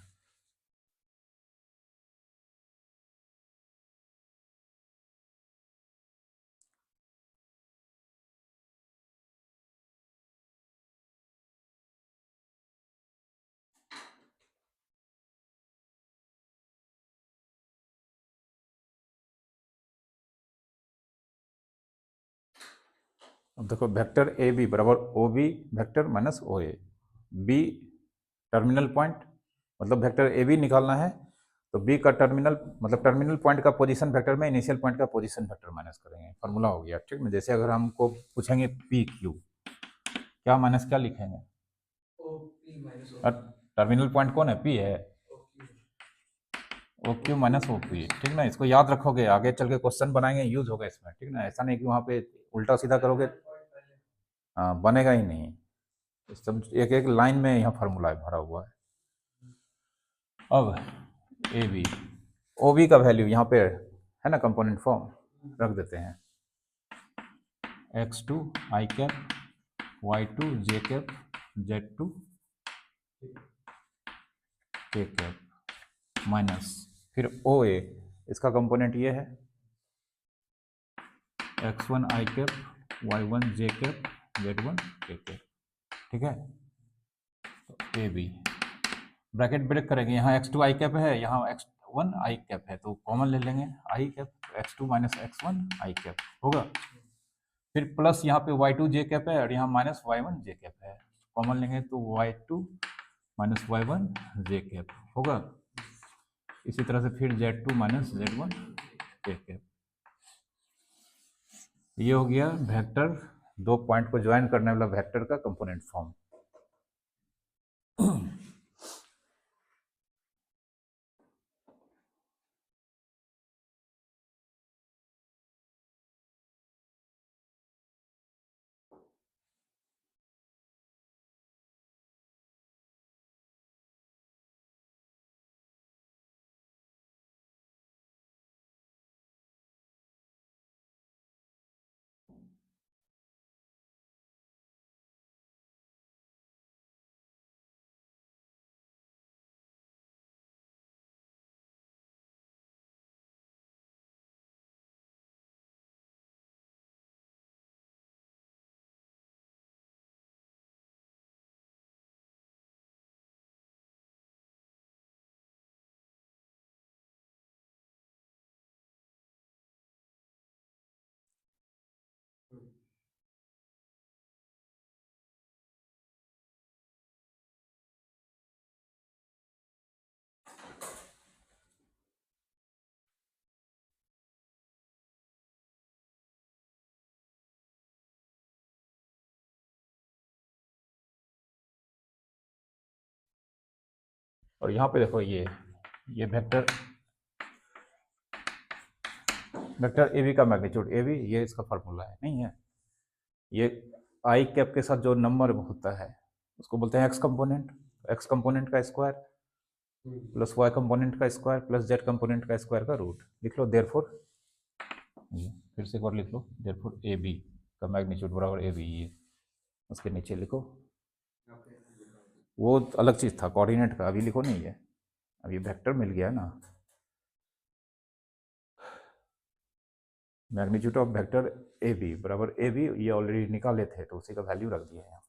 अब देखो वेक्टर ए बी बराबर ओ B vector minus O A, B terminal point, मतलब वेक्टर ए बी निकालना है तो बी का टर्मिनल मतलब टर्मिनल पॉइंट का पोजीशन वेक्टर में इनिशियल पॉइंट का पोजीशन वेक्टर माइनस करेंगे, फार्मूला हो गया। ठीक है, जैसे अगर हमको पूछेंगे पी क्यू, क्या माइनस क्या लिखेंगे, O P minus O terminal point कौन है, पी है, O Q minus O P. ठीक ना, इसको याद रखोगे, आगे चल के क्वेश्चन बनाएंगे यूज होगा इसमें। ठीक ना, ऐसा नहीं कि वहाँ पे उल्टा सीधा करोगे, हाँ बनेगा ही नहीं, सब एक एक लाइन में यहाँ फार्मूला भरा हुआ है। अब ए बी ओ बी का वैल्यू यहाँ पे है ना, कंपोनेंट फॉर्म रख देते हैं, x2 i cap, y2 j cap, z2 k cap minus फिर ओ ए, इसका कंपोनेंट ये है x1 i cap, y1 j cap, z1 k cap. ठीक है, तो ए बी ब्रैकेट ब्रेक करेंगे, यहाँ x2 i कैप है, यहाँ वन आई कैप है तो कॉमन ले लेंगे आई कैप, x2 माइनस x1 आई कैप होगा। फिर प्लस यहाँ पे y2 जे कैप है और यहाँ माइनस y1 जे कैप है, कॉमन लेंगे तो y2 माइनस y1 जे कैप होगा। इसी तरह से फिर z2 माइनस z1 जे कैप। ये हो गया वेक्टर, दो पॉइंट को ज्वाइन करने वाला वेक्टर का कंपोनेंट फॉर्म। और यहाँ पे देखो ये वेक्टर ए बी का मैग्नीट्यूड ए बी, ये इसका फार्मूला है नहीं है। ये आई कैप के साथ जो नंबर होता है उसको बोलते हैं एक्स कंपोनेंट। एक्स कंपोनेंट का स्क्वायर प्लस वाई कंपोनेंट का स्क्वायर प्लस जेड कंपोनेंट का स्क्वायर का रूट लिख लो। देयरफॉर फिर से एक बार लिख लो, देयरफॉर ए बी का मैग्नीट्यूड बराबर ए बी, ये उसके नीचे लिखो। वो अलग चीज़ था कोऑर्डिनेट का, अभी लिखो नहीं है, अभी वेक्टर मिल गया ना। Magnitude of vector A B बराबर ए बी, ये ऑलरेडी निकाले थे तो उसी का वैल्यू रख दिया है यहाँ।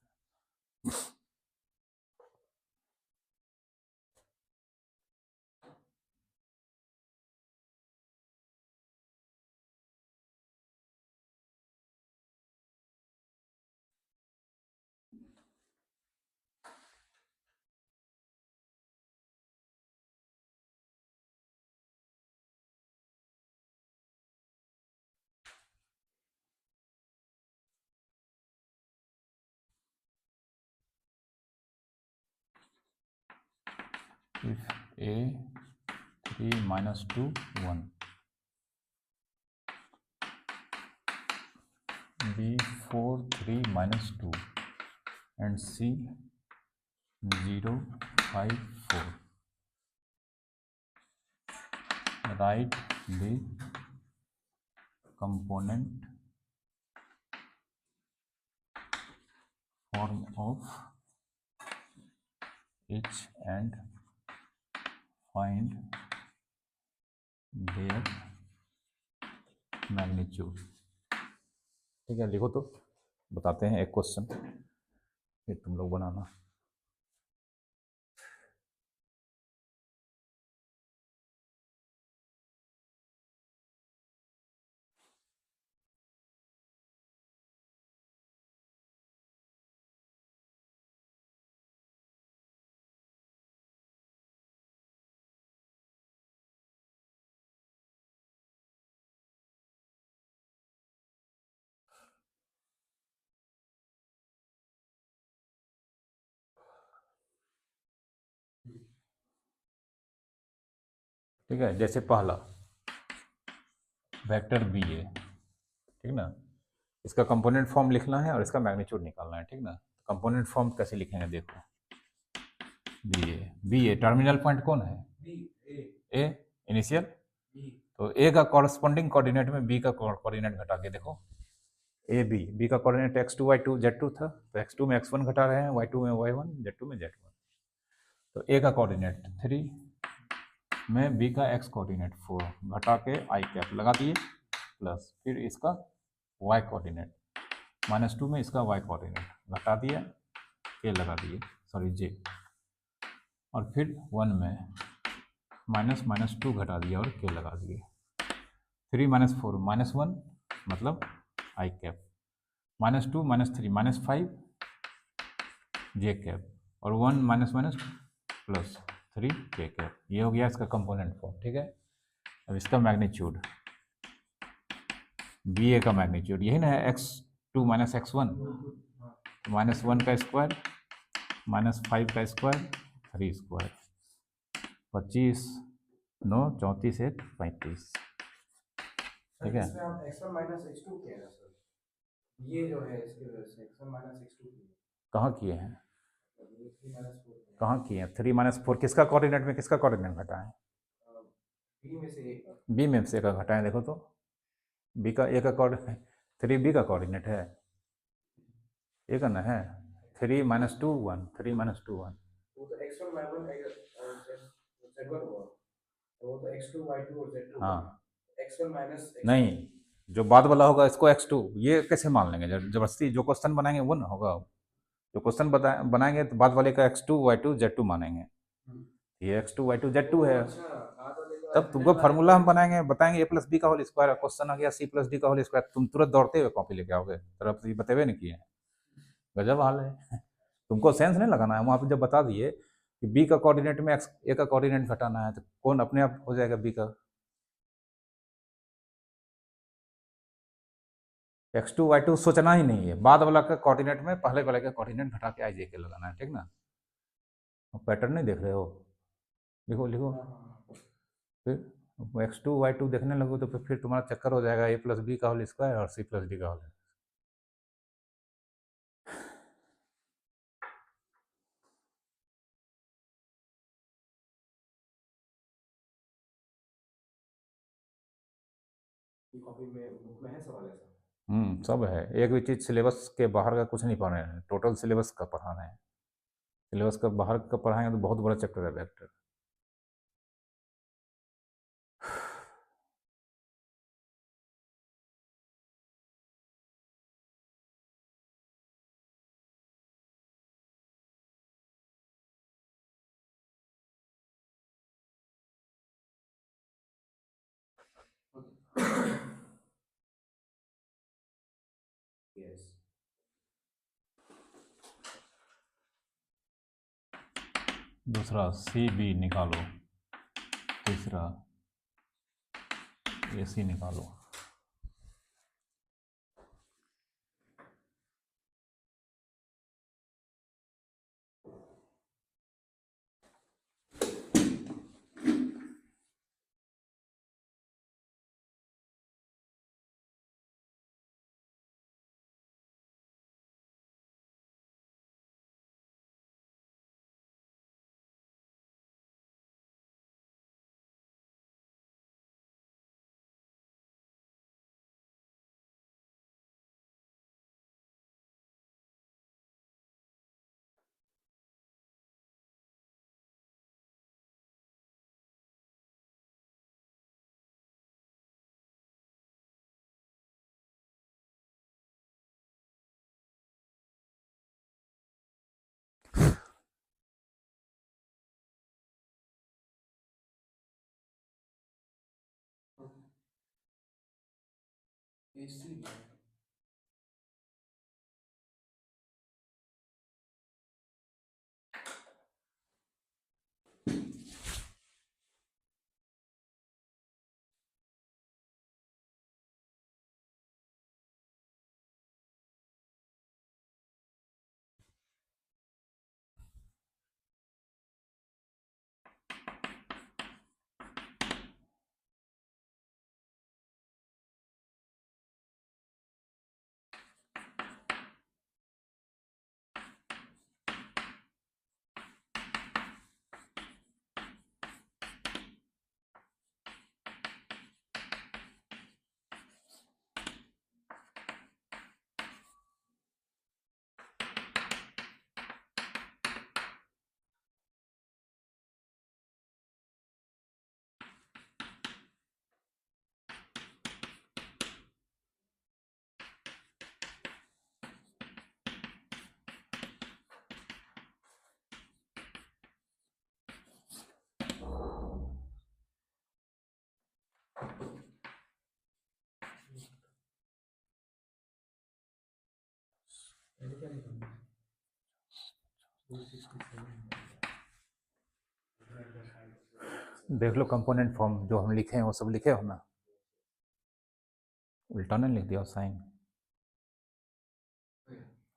If a 3 minus 2 1, b 4 3 minus 2 and c 0 5 4, write the component form of each and find their magnitude। ठीक है, लिखो तो बताते हैं एक क्वेश्चन, फिर तुम लोग बनाना। ठीक है, जैसे पहला वेक्टर बी है, ठीक ना, इसका कंपोनेंट फॉर्म लिखना है और इसका मैग्नीट्यूड निकालना है, ठीक ना। कंपोनेंट फॉर्म कैसे लिखेंगे देखो, बी ए टर्मिनल पॉइंट कौन है, ए इनिशियल, तो ए का कॉरस्पॉन्डिंग कोऑर्डिनेट में बी का कोऑर्डिनेट घटा के देखो। ए बी का कोऑर्डिनेट x2 y2 z2 था, तो x2 में x1 घटा रहे हैं, y2 में y1, z2 में z1। तो ए का कोऑर्डिनेट 3 में बी का x कोऑर्डिनेट 4 घटा के आई कैप लगा दिए, प्लस फिर इसका y कोऑर्डिनेट -2 में इसका y कोऑर्डिनेट घटा दिया, के लगा दिए, सॉरी जे, और फिर 1 में माइनस माइनस 2 घटा दिया और के लगा दिए। 3 माइनस 4 माइनस 1 मतलब आई कैप, माइनस 2 माइनस 3 माइनस 5 जे कैप, और 1 माइनस माइनस प्लस 3 के कैप। ये हो गया इसका कंपोनेंट फॉर्म, ठीक है। अब इसका मैग्नीट्यूड, बी ए का मैग्नीट्यूड यही ना है, x2 माइनस x1, माइनस 1 का स्क्वायर माइनस 5 का स्क्वायर 3 स्क्वायर, 25 9 34 1 35, ठीक है। इसमें आप x1 माइनस x2 किए ना सर, ये जो है इसकी वजह से x1 माइनस x2 किए, कहाँ किए हैं, ये 3 माइनस 4 कहाँ किए हैं? 3 माइनस 4 किसका कोऑर्डिनेट में किसका कोऑर्डिनेट घटाएं? बी में से एक, बी में से का घटाएं, देखो तो बी का ए का कोऑर्डिनेट 3 बी का कोऑर्डिनेट है, ए का ना है। 3 माइनस 2 1, 3 माइनस 2 1, वो तो x1 y1 z1 हुआ, वो तो x2 y2 और z2 हाँ x1 माइनस नहीं, जो बाद वाला होगा इसको x2, ये कैसे मान लेंगे? जबरदस्ती जो क्वेश्चन बनाएंगे वो ना होगा, जो क्वेश्चन बनाएंगे तो बाद वाले का x2 y2 z2 मानेंगे, ये x2 y2 z2 है। अच्छा, बाद वाले का तब तुमको फार्मूला हम बनाएंगे, बताएंगे a प्लस बी का होल स्क्वायर, क्वेश्चन आ गया c प्लस डी का होल स्क्वायर, तुम तुरंत दौड़ते हुए कॉपी लेके आओगे, तरफ ये बतेवे नहीं किए, गजब हाल है। तुमको सेंस नहीं लगाना है, वहाँ पे जब बता दिए कि बी का कोऑर्डिनेट में एक्स ए का कोऑर्डिनेट घटाना है, तो कौन अपने आप हो जाएगा बी का, x2 y2 सोचना ही नहीं है, बाद वाला का कोऑर्डिनेट में पहले वाले का कोऑर्डिनेट घटा के आई जे के लगाना है, ठीक ना। पैटर्न नहीं देख रहे हो, लिखो लिखो, फिर x2 y2 देखने लगो तो फिर तुम्हारा चक्कर हो जाएगा a प्लस बी का होल स्क्वायर और c प्लस डी का होल। कॉपी में बुक में है सवाल ऐसा, सब है, एक भी चीज़ सिलेबस के बाहर का कुछ नहीं पढ़ रहे हैं, टोटल सिलेबस का पढ़ा रहे हैं, सिलेबस का बाहर का पढ़ाएंगे तो बहुत बड़ा चैप्टर है वेक्टर। यस। दूसरा सी बी निकालो, तीसरा ए सी निकालो। AC पहले क्या लिखा हमने? 267 देख लो कंपोनेंट फॉर्म जो हम लिखे हैं वो सब लिखे हो ना, उल्टा नहीं लिख दिया साइन।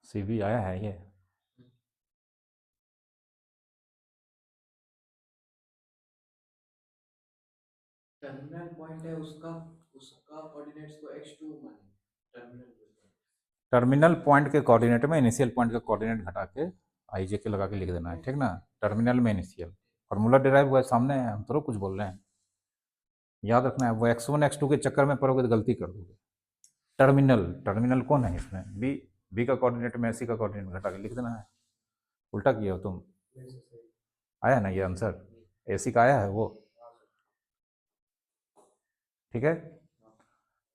CV आया है ये। टर्मिनल पॉइंट है उसका उसका कोऑर्डिनेट्स को x2 माने टर्मिनल टर्मिनल पॉइंट के कोऑर्डिनेट में इनिशियल पॉइंट का कोऑर्डिनेट घटा के IJ के लगा के लिख देना है, ठीक ना। टर्मिनल में इनिशियल फॉर्मूला डिराइव हुआ है, सामने है, हम तो कुछ बोल रहे हैं। याद रखना है, वो x1 x2 के चक्कर में पड़ोगे तो गलती कर दोगे। टर्मिनल टर्मिनल कौन है इसमें? बी का कोऑर्डिनेट में सी का कोऑर्डिनेट घटा के लिख देना है। उल्टा किया हो तुम। आया ना ये आंसर, AC का आया है वो, ठीक है।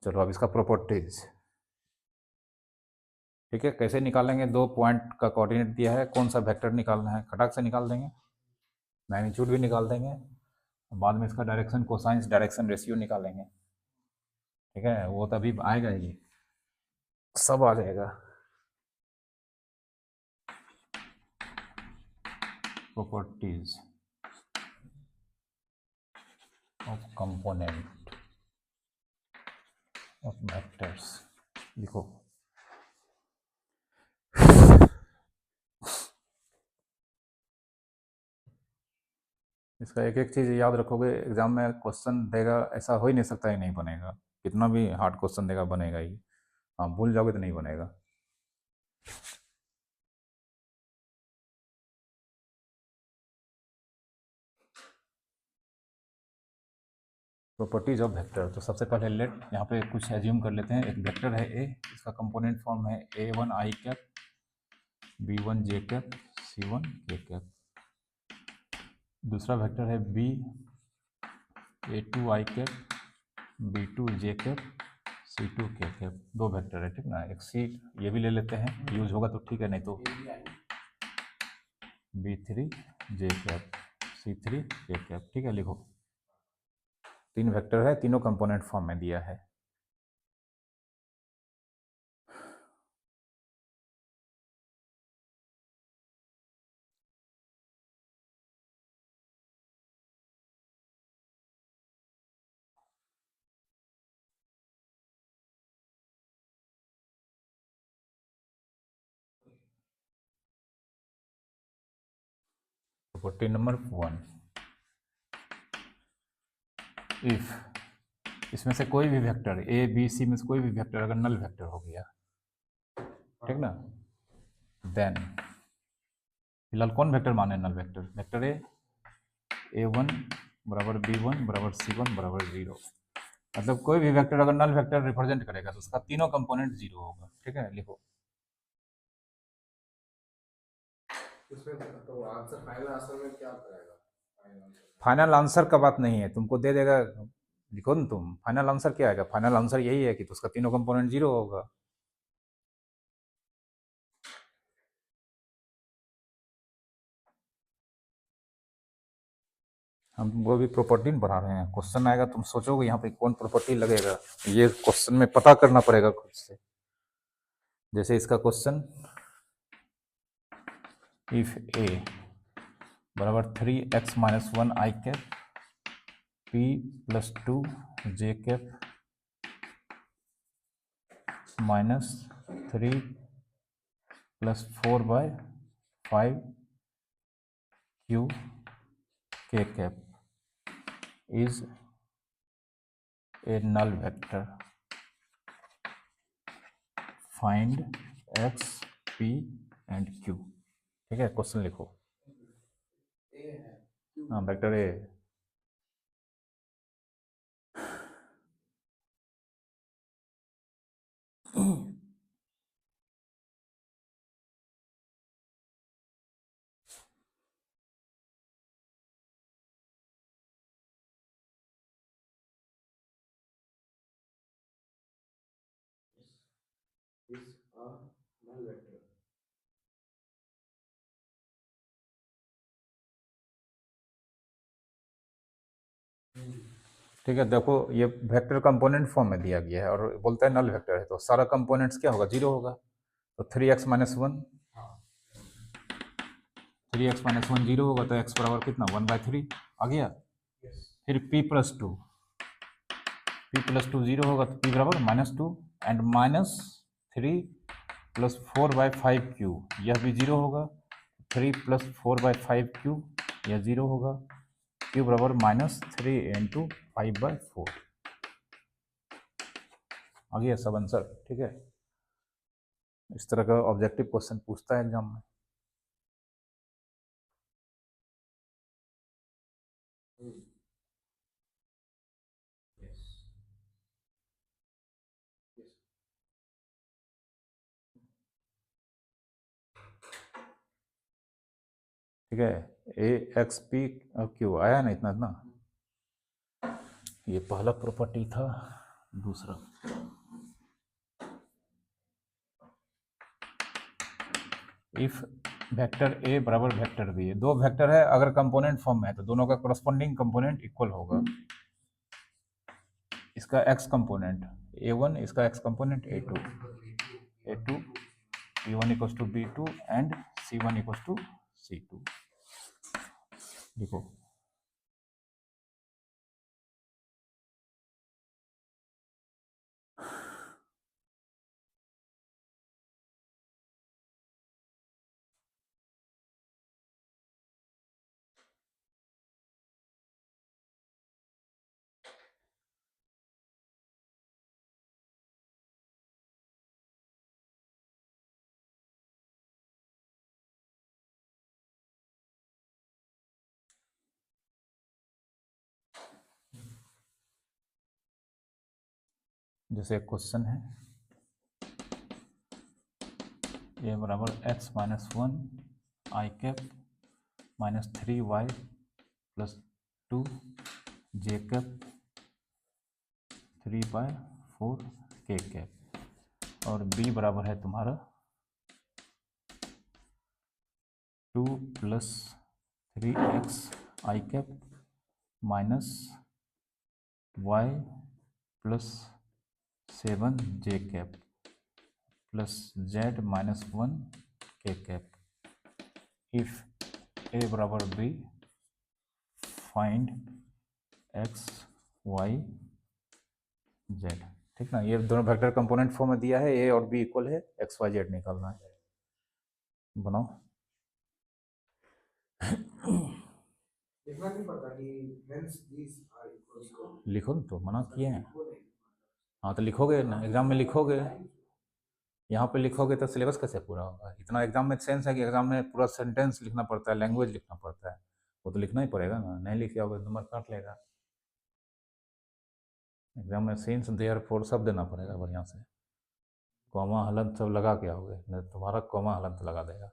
चलो अब इसका प्रॉपर्टीज, ठीक है। कैसे निकालेंगे? दो पॉइंट का कोऑर्डिनेट दिया है, कौन सा वेक्टर निकालना है, खटाक से निकाल देंगे, मैग्नीट्यूड भी निकाल देंगे, बाद में इसका डायरेक्शन कोसाइंस डायरेक्शन रेशियो निकालेंगे, ठीक है। वो तभी आएगा, ये सब आ जाएगा। Properties of component of vectors लिखो। इसका एक एक चीज़ याद रखोगे, एग्जाम में क्वेश्चन देगा, ऐसा हो ही नहीं सकता, ही नहीं बनेगा। कितना भी हार्ड क्वेश्चन देगा बनेगा ही, हाँ भूल जाओगे तो नहीं बनेगा। प्रॉपर्टीज ऑफ वेक्टर, तो सबसे पहले लेट यहाँ पे कुछ एज्यूम कर लेते हैं। एक वेक्टर है ए, इसका कंपोनेंट फॉर्म है A1 I cap, B1 J cap, C1 K cap. दूसरा वेक्टर है B, A2 I cap, B2 J cap, C2 K cap. दो वेक्टर है, ठीक ना। एक सी ये भी ले लेते हैं, यूज होगा तो ठीक है, नहीं तो B3 J cap, C3 K cap, ठीक है। लिखो, तीन वेक्टर है, तीनों कंपोनेंट फॉर्म में दिया है। प्रॉपर्टी नंबर 1, इफ इसमें से कोई भी वेक्टर A B C में से कोई भी वेक्टर अगर नल वेक्टर हो गया, ठीक ना, देन फिलहाल कौन वेक्टर माने नल वेक्टर? वेक्टर A1 बराबर B1 बराबर C1 बराबर 0। मतलब कोई भी वेक्टर अगर नल वेक्टर रिप्रेजेंट करेगा तो उसका तीनों कंपोनेंट 0 होगा, ठीक है। लिखो, इसमें तो आंसर फाइनल आंसर में क्या करेगा? फाइनल आंसर का बात नहीं है, तुमको दे देगा, लिखो ना तुम। फाइनल आंसर क्या आएगा? फाइनल आंसर यही है कि तो उसका तीनों कंपोनेंट 0 होगा। हम वो भी प्रॉपर्टी बढ़ा रहे हैं, क्वेश्चन आएगा तुम सोचोगे यहाँ पे कौन प्रॉपर्टी लगेगा, ये क्वेश्चन में पता करना पड़ेगा खुद से। जैसे इसका क्वेश्चन, इफ A बराबर 3x minus 1 I cap, P plus 2 J cap minus 3 plus 4/5 Q K cap is a null vector, find x, p and q, ठीक है। क्वेश्चन लिखो, ए है हाँ vector A. is a null vector. ठीक है, देखो ये वेक्टर कंपोनेंट फॉर्म में दिया गया है और बोलता है नल वेक्टर है, तो सारा कंपोनेंट्स क्या होगा? 0 होगा। तो 3x माइनस वन, हाँ 3x माइनस वन जीरो होगा तो x बराबर कितना 1/3 आ गया। यस फिर p प्लस टू जीरो होगा तो p बराबर -2 एंड -3 प्लस 4/5 क्यूब, यह भी जीरो होगा। 3 प्लस 4/5 क्यूब, यह जीरो होगा। क्यूब बराबर -3 इंटू 5/4 आ गया सब आंसर। ठीक है, इस तरह का ऑब्जेक्टिव क्वेश्चन पूछता है एग्जाम में। यस यस ठीक है, ए एक्स पी क्यू आया ना, इतना इतना। ये पहला प्रॉपर्टी था। दूसरा, इफ वेक्टर ए बराबर वेक्टर बी, दो वेक्टर है अगर कंपोनेंट फॉर्म में है तो दोनों का करस्पॉन्डिंग कंपोनेंट इक्वल होगा। इसका एक्स कंपोनेंट a1, इसका X component a2 b1 equals to b2 and c1 equals to c2। देखो जैसे एक क्वेश्चन है, ए बराबर X minus one I cap minus 3y plus 2 J cap 3/4 K cap, और b बराबर है तुम्हारा 2 plus 3x I cap minus y plus 7 J cap plus z minus 1 K cap. If a बराबर b, find x y z। ठीक ना, ये दोनों vector component form में दिया है, a और b इक्वल है, x y z निकालना है। बनाओ। लिखना नहीं पड़ता कि hence these are equal लिखो ना, तो मना किए हैं। equal है हाँ तो लिखोगे ना, एग्जाम में लिखोगे। यहाँ पे लिखोगे तो सिलेबस कैसे पूरा होगा? इतना एग्जाम में सेंस है कि एग्जाम में पूरा सेंटेंस लिखना पड़ता है, लैंग्वेज लिखना पड़ता है, वो तो लिखना ही पड़ेगा ना, नहीं लिखे होगे तो नंबर काट लेगा। एग्जाम में सेंस देयर फोर सब देना पड़ेगा बढ़िया से, कॉमा हलंत सब लगा के आओगे, नहीं तो तुम्हारा कॉमा हलंत लगा देगा।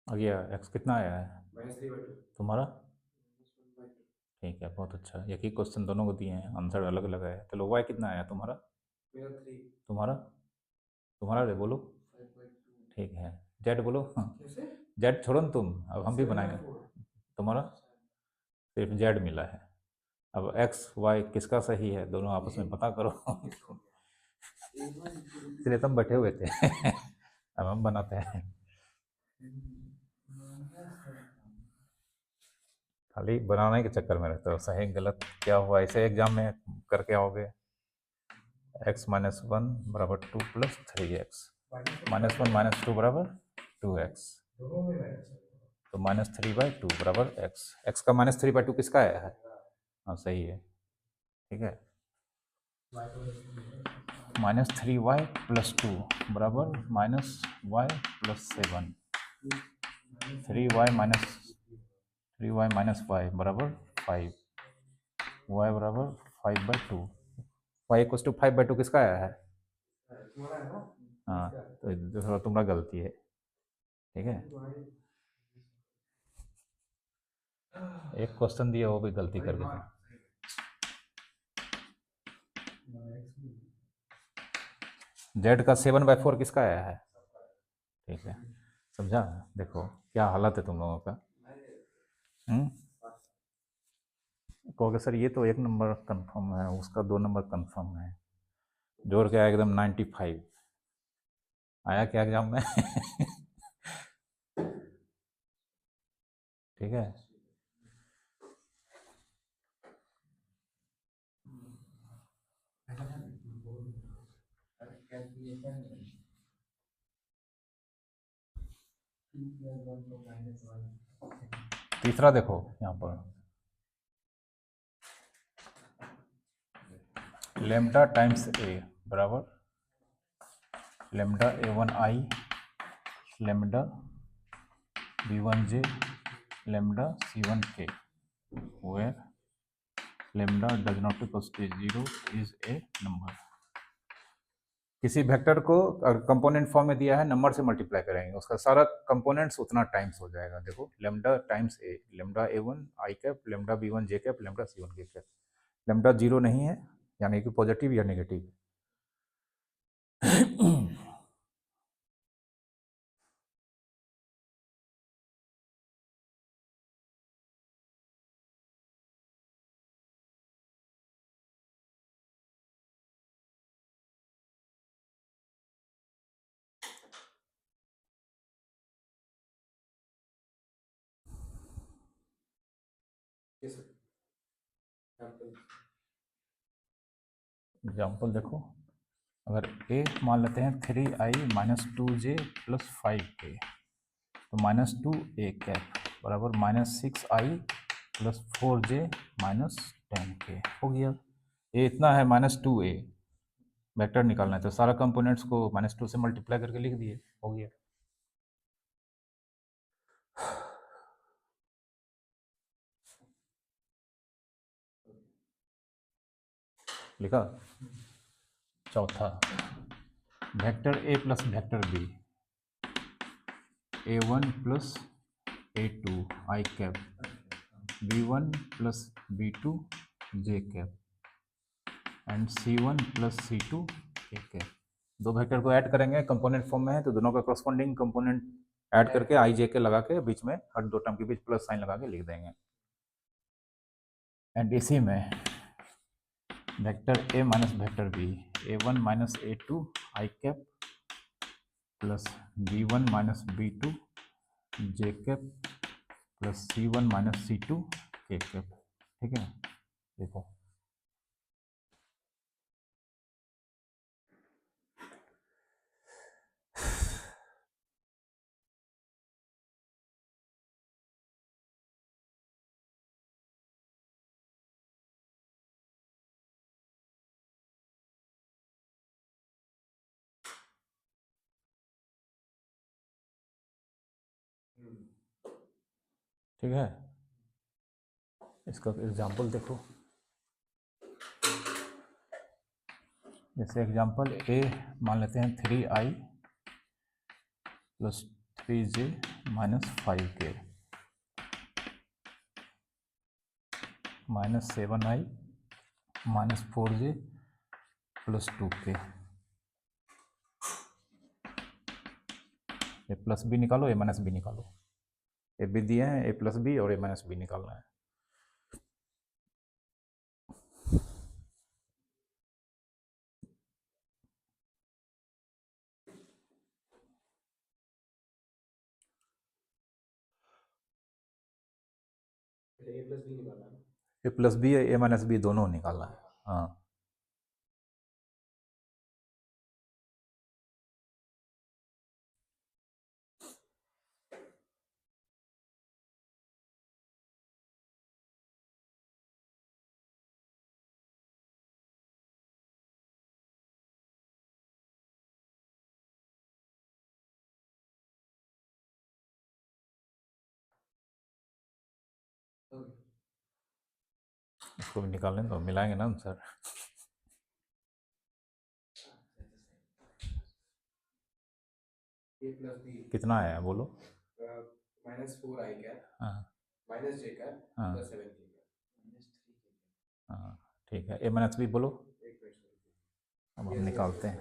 आ गया, एक्स कितना आया है -3/2 तुम्हारा? -1/2 ठीक है, बहुत अच्छा। एक ही क्वेश्चन दोनों को दिए हैं, आंसर अलग अलग है। चलो वाई कितना आया तुम्हारा? मेरा 3 तुम्हारा तुम्हारा रे बोलो। 5/2 ठीक है, जेड बोलो। हाँ, कैसे जेड छोड़ो ना तुम, अब हम भी बनाएंगे। 7/4 तुम्हारा सिर्फ जेड मिला है। अब एक्स वाई किसका सही है, दोनों आपस में पता करो। A1 इसलिए तुम बैठे हुए थे। अब हम बनाते हैं। खाली बनाने के चक्कर में रहते हो, सही गलत क्या हुआ ऐसे एग्जाम में करके आओगे। x माइनस वन बराबर 2 plus 3x, minus one minus two बराबर 2x, दोनों में माइनस है। तो -3/2 बराबर x। x का -3/2 किसका आया है? हाँ सही है, ठीक है। -3y + 2 बराबर -y + 7, 3y - y बराबर 5, y बराबर 5/2, y = 5/2 किसका आया है? तुम्हारा है ना? हाँ, तो थोड़ा तुम्हारा गलती है, ठीक है। एक क्वेश्चन दिया वो भी गलती कर देते। जेड का 7/4 किसका आया है? ठीक है, समझा। देखो क्या हालत है तुम लोगों का। कहोगे सर ये तो 1 नंबर कंफर्म है, उसका 2 नंबर कंफर्म है, जोड़ के आया एकदम 95 आया क्या एग्जाम में। ठीक है। तीसरा देखो यहाँ पर, लेमडा टाइम्स ए बराबर lambda A1I lambda B1J lambda C1K, where lambda does not equals to 0 is a number. किसी वेक्टर को अगर कंपोनेंट फॉर्म में दिया है, नंबर से मल्टीप्लाई करेंगे, उसका सारा कंपोनेंट्स उतना टाइम्स हो जाएगा। देखो lambda times a, lambda A1I cap, lambda B1J cap, lambda C1K cap. Lambda 0 नहीं है, यानी कि पॉजिटिव या negative. Yes, sir. Example. Example देखो, अगर a मान लेते हैं 3i - 2j + 5k, तो -2a कैप बराबर -6i + 4j - 10k हो गया। ये इतना है -2a, वेक्टर निकालना है तो सारा कंपोनेंट्स को -2 से मल्टीप्लाई करके लिख दिए, हो गया। लिखा। चौथा, vector a + vector b, a1 + a2 i cap, b1 + b2 j cap and C1 + C2 k cap. दो वेक्टर को ऐड करेंगे, कंपोनेंट फॉर्म में है तो दोनों का करस्पॉन्डिंग कंपोनेंट ऐड करके i j के लगा के बीच में हर दो टर्म के बीच प्लस साइन लगा के लिख देंगे। एंड इसी में vector a - vector b, a1 - a2 i cap plus b1 - b2 j cap plus C1 - C2 k cap, ठीक है। देखो ठीक है, इसका एग्जाम्पल देखो। जैसे एग्जाम्पल ए मान लेते हैं 3i + 3j - 5k, -7i - 4j + 2k। ए प्लस बी निकालो, ए माइनस बी निकालो। ए बी दिए हैं, ए + बी और ए - बी निकालना है। ए प्लस बी निकालना है। ए प्लस बी ए माइनस बी दोनों निकालना है। हाँ ओके इसको भी निकालें तो मिलाएंगे ना सर। ए प्लस बी कितना आया बोलो। -4 आई कैप हाँ माइनस जे कैप हाँ प्लस 7 के कैप -3 के हाँ ठीक है। ए माइनस बी बोलो। एक मिनट अब हम निकालते हैं।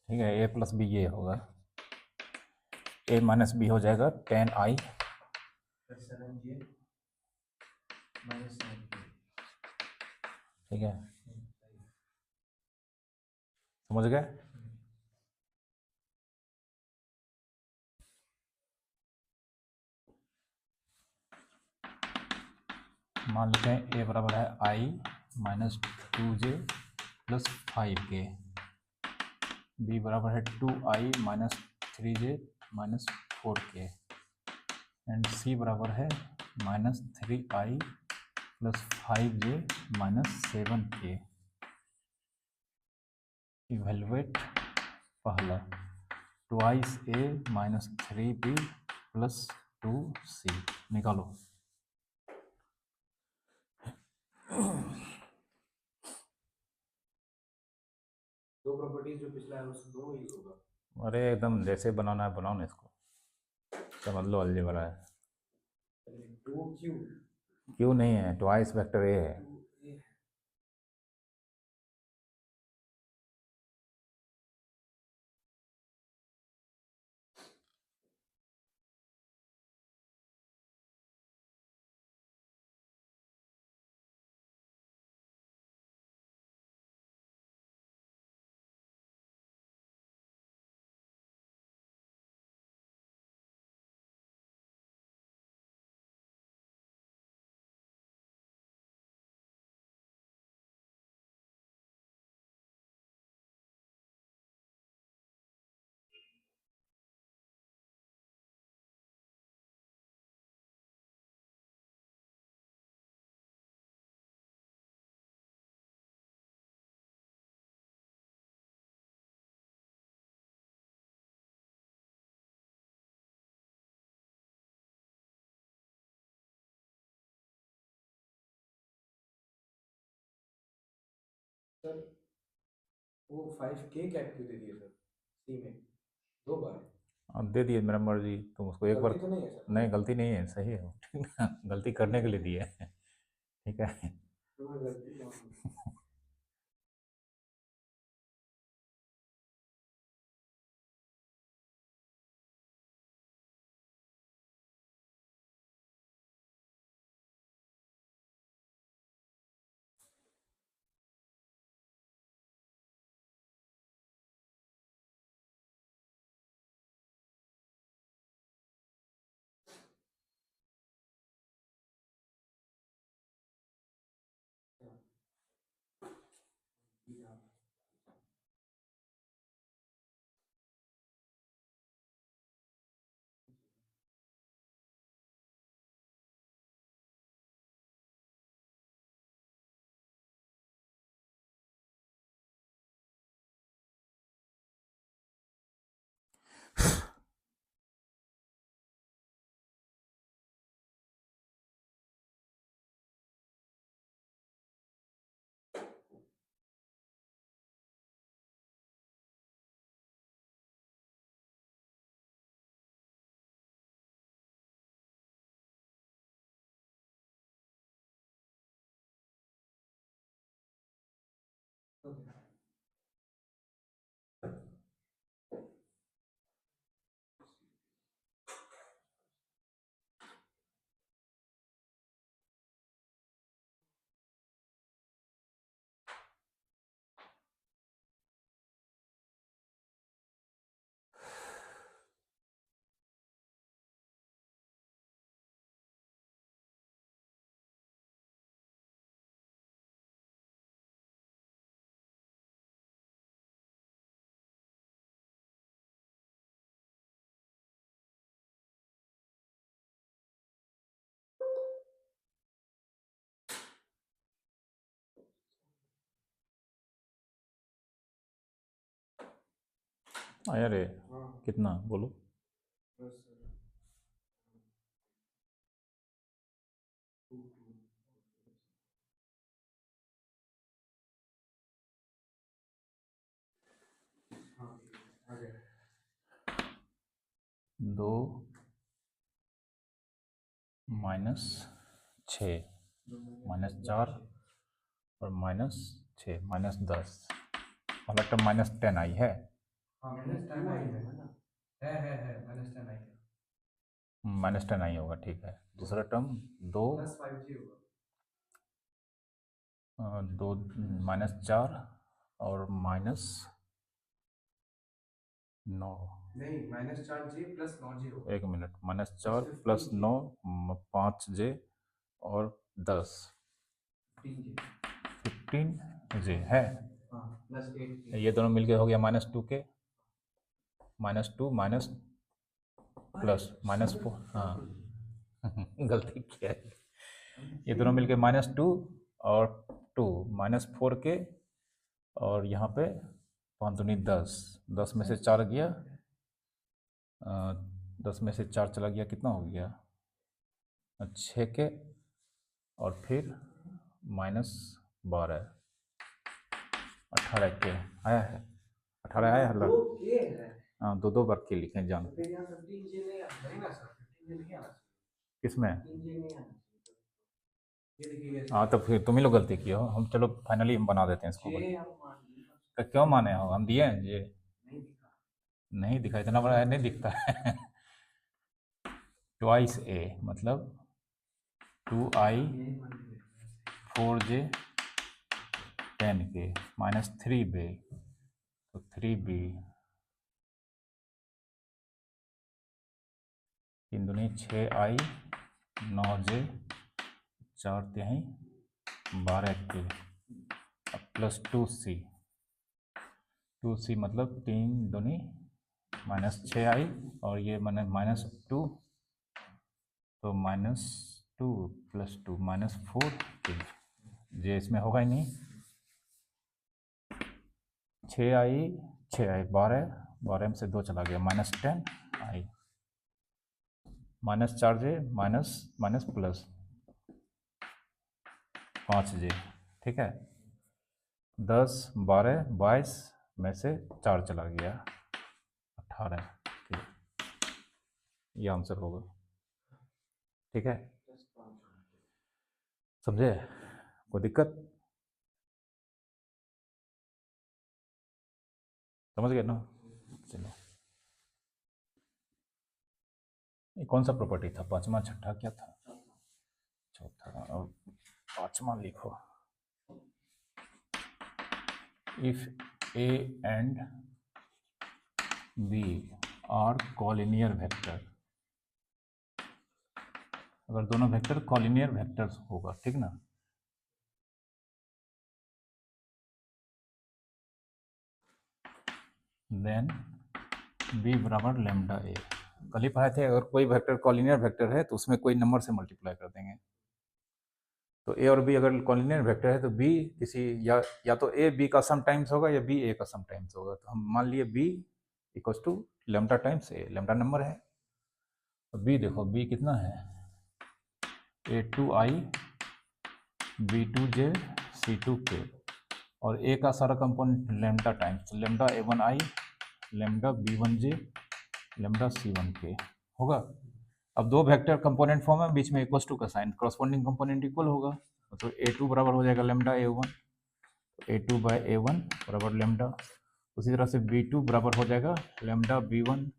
ठीक है ए प्लस बी ये होगा। ए माइनस बी हो जाएगा 10i +7 के -9 के। ठीक है समझ गए। मान लेते हैं ए बराबर है i -2j + 5k, बी बराबर है 2i -3j -4k एंड सी बराबर है -3i + 5j -7k। इवेलुएट पहला 2a -3b + 2c निकालो। दो प्रॉपर्टीज जो पिछला है उस दोनों यूज होगा। अरे एकदम जैसे बनाना है बनाओ ना इसको, समझ लो अलजेब्रा है। 2q क्यों नहीं है, ट्वाइस वेक्टर ए है। 2a सर वो 5k कैप क्यों दे दिए सर सी में 2 बार? अब दे दिए, मेरा मर्जी, तुम उसको एक बार। गलती तो नहीं है सर? नहीं गलती नहीं है, सही है गलती करने के लिए दिए है। ठीक है तो मैं गलती मान लूं। Okay. आया रे, हाँ कितना बोलो? बस 2 हाँ आ गया 2 माइनस 6 माइनस 4 और माइनस 6 माइनस 10 वाला टर्म माइनस 10 आई है। हाँ -10 आई है -10 आई है माइनस 10 आई होगा, ठीक है। दूसरा टर्म 2 प्लस 5g होगा 2 माइनस 4 और माइनस 9। नहीं -4g प्लस 9g होगा एक minute, minus 4 plus plus 15g 9 5j और 10 15g 15j है। हाँ प्लस 8 ये दोनों मिलके हो गया -2 के -2 माइनस प्लस -4। हाँ गलती किया है। ये दोनों मिलके -2 और 2 -4 के, और यहाँ पे 5 दूनी 10, 10 में से 4 गया, 10 में से 4 चला गया, कितना हो गया 6 के, और फिर -12 18 के आया है। 18 आया है। दो के है हाँ, दो बार के लिखे जान। तो फिर यहाँ 15g नहीं ना सर 15g नहीं आना चाहिए किसमें? 15g नहीं आना चाहिए ये देखिए हाँ, तो फिर तुम ही लोग गलती किए हो। हम चलो फाइनली हम बना देते हैं इसको। ये आप मान लीजिए तो क्यों माने हो? हम दिए हैं ये। नहीं दिखा नहीं दिखा, इतना बड़ा है, नहीं दिखता है। ट्वाइस ए मतलब 2i यही मान लीजिए 4j 10k -3b, तो 3b 3 दूनी 6i 9j 4 तिहाई 12k अब प्लस 2c मतलब 3 दूनी -6i और ये मैंने -2, तो -2 + 2 -4k, ये इसमें होगा ही नहीं। 6i 12 में से 2 चला गया, -10i -4j minus plus 5j, ठीक है। 10 12 22 में से 4 चला गया, 18, ये आंसर होगा, ठीक है। समझे? कोई दिक्कत? समझ गए ना? चलो, ये कौन सा प्रॉपर्टी था? पांचवा छठा क्या था? चौथा। और पांचवा लिखो, if A and B are collinear vector, अगर दोनों वेक्टर कॉलिनियर वेक्टर्स होगा, ठीक ना। देन बी बराबर लैम्डा ए। कल ही पढ़ाए थे, अगर कोई वेक्टर कॉलिनियर वेक्टर है तो उसमें कोई नंबर से मल्टीप्लाई कर देंगे। तो ए और बी अगर कॉलिनियर वेक्टर है तो बी किसी या तो ए बी का सम टाइम्स होगा या बी ए का सम टाइम्स होगा। तो हम मान लिए B equals to lambda times A, lambda number है। तो बी देखो, बी कितना है, A2i B2j C2k, और ए का सारा component lambda times lambda A1i lambda B1j lambda C1k होगा। अब दो वेक्टर कंपोनेंट फॉर्म है, बीच में इक्वल्स टू का साइन, करस्पॉन्डिंग कंपोनेंट इक्वल होगा, तो A2 बराबर हो जाएगा लैम्डा A1, तो A2 बाय A1 बराबर लैम्डा। उसी तरह से B2 बराबर हो जाएगा लैम्डा B1,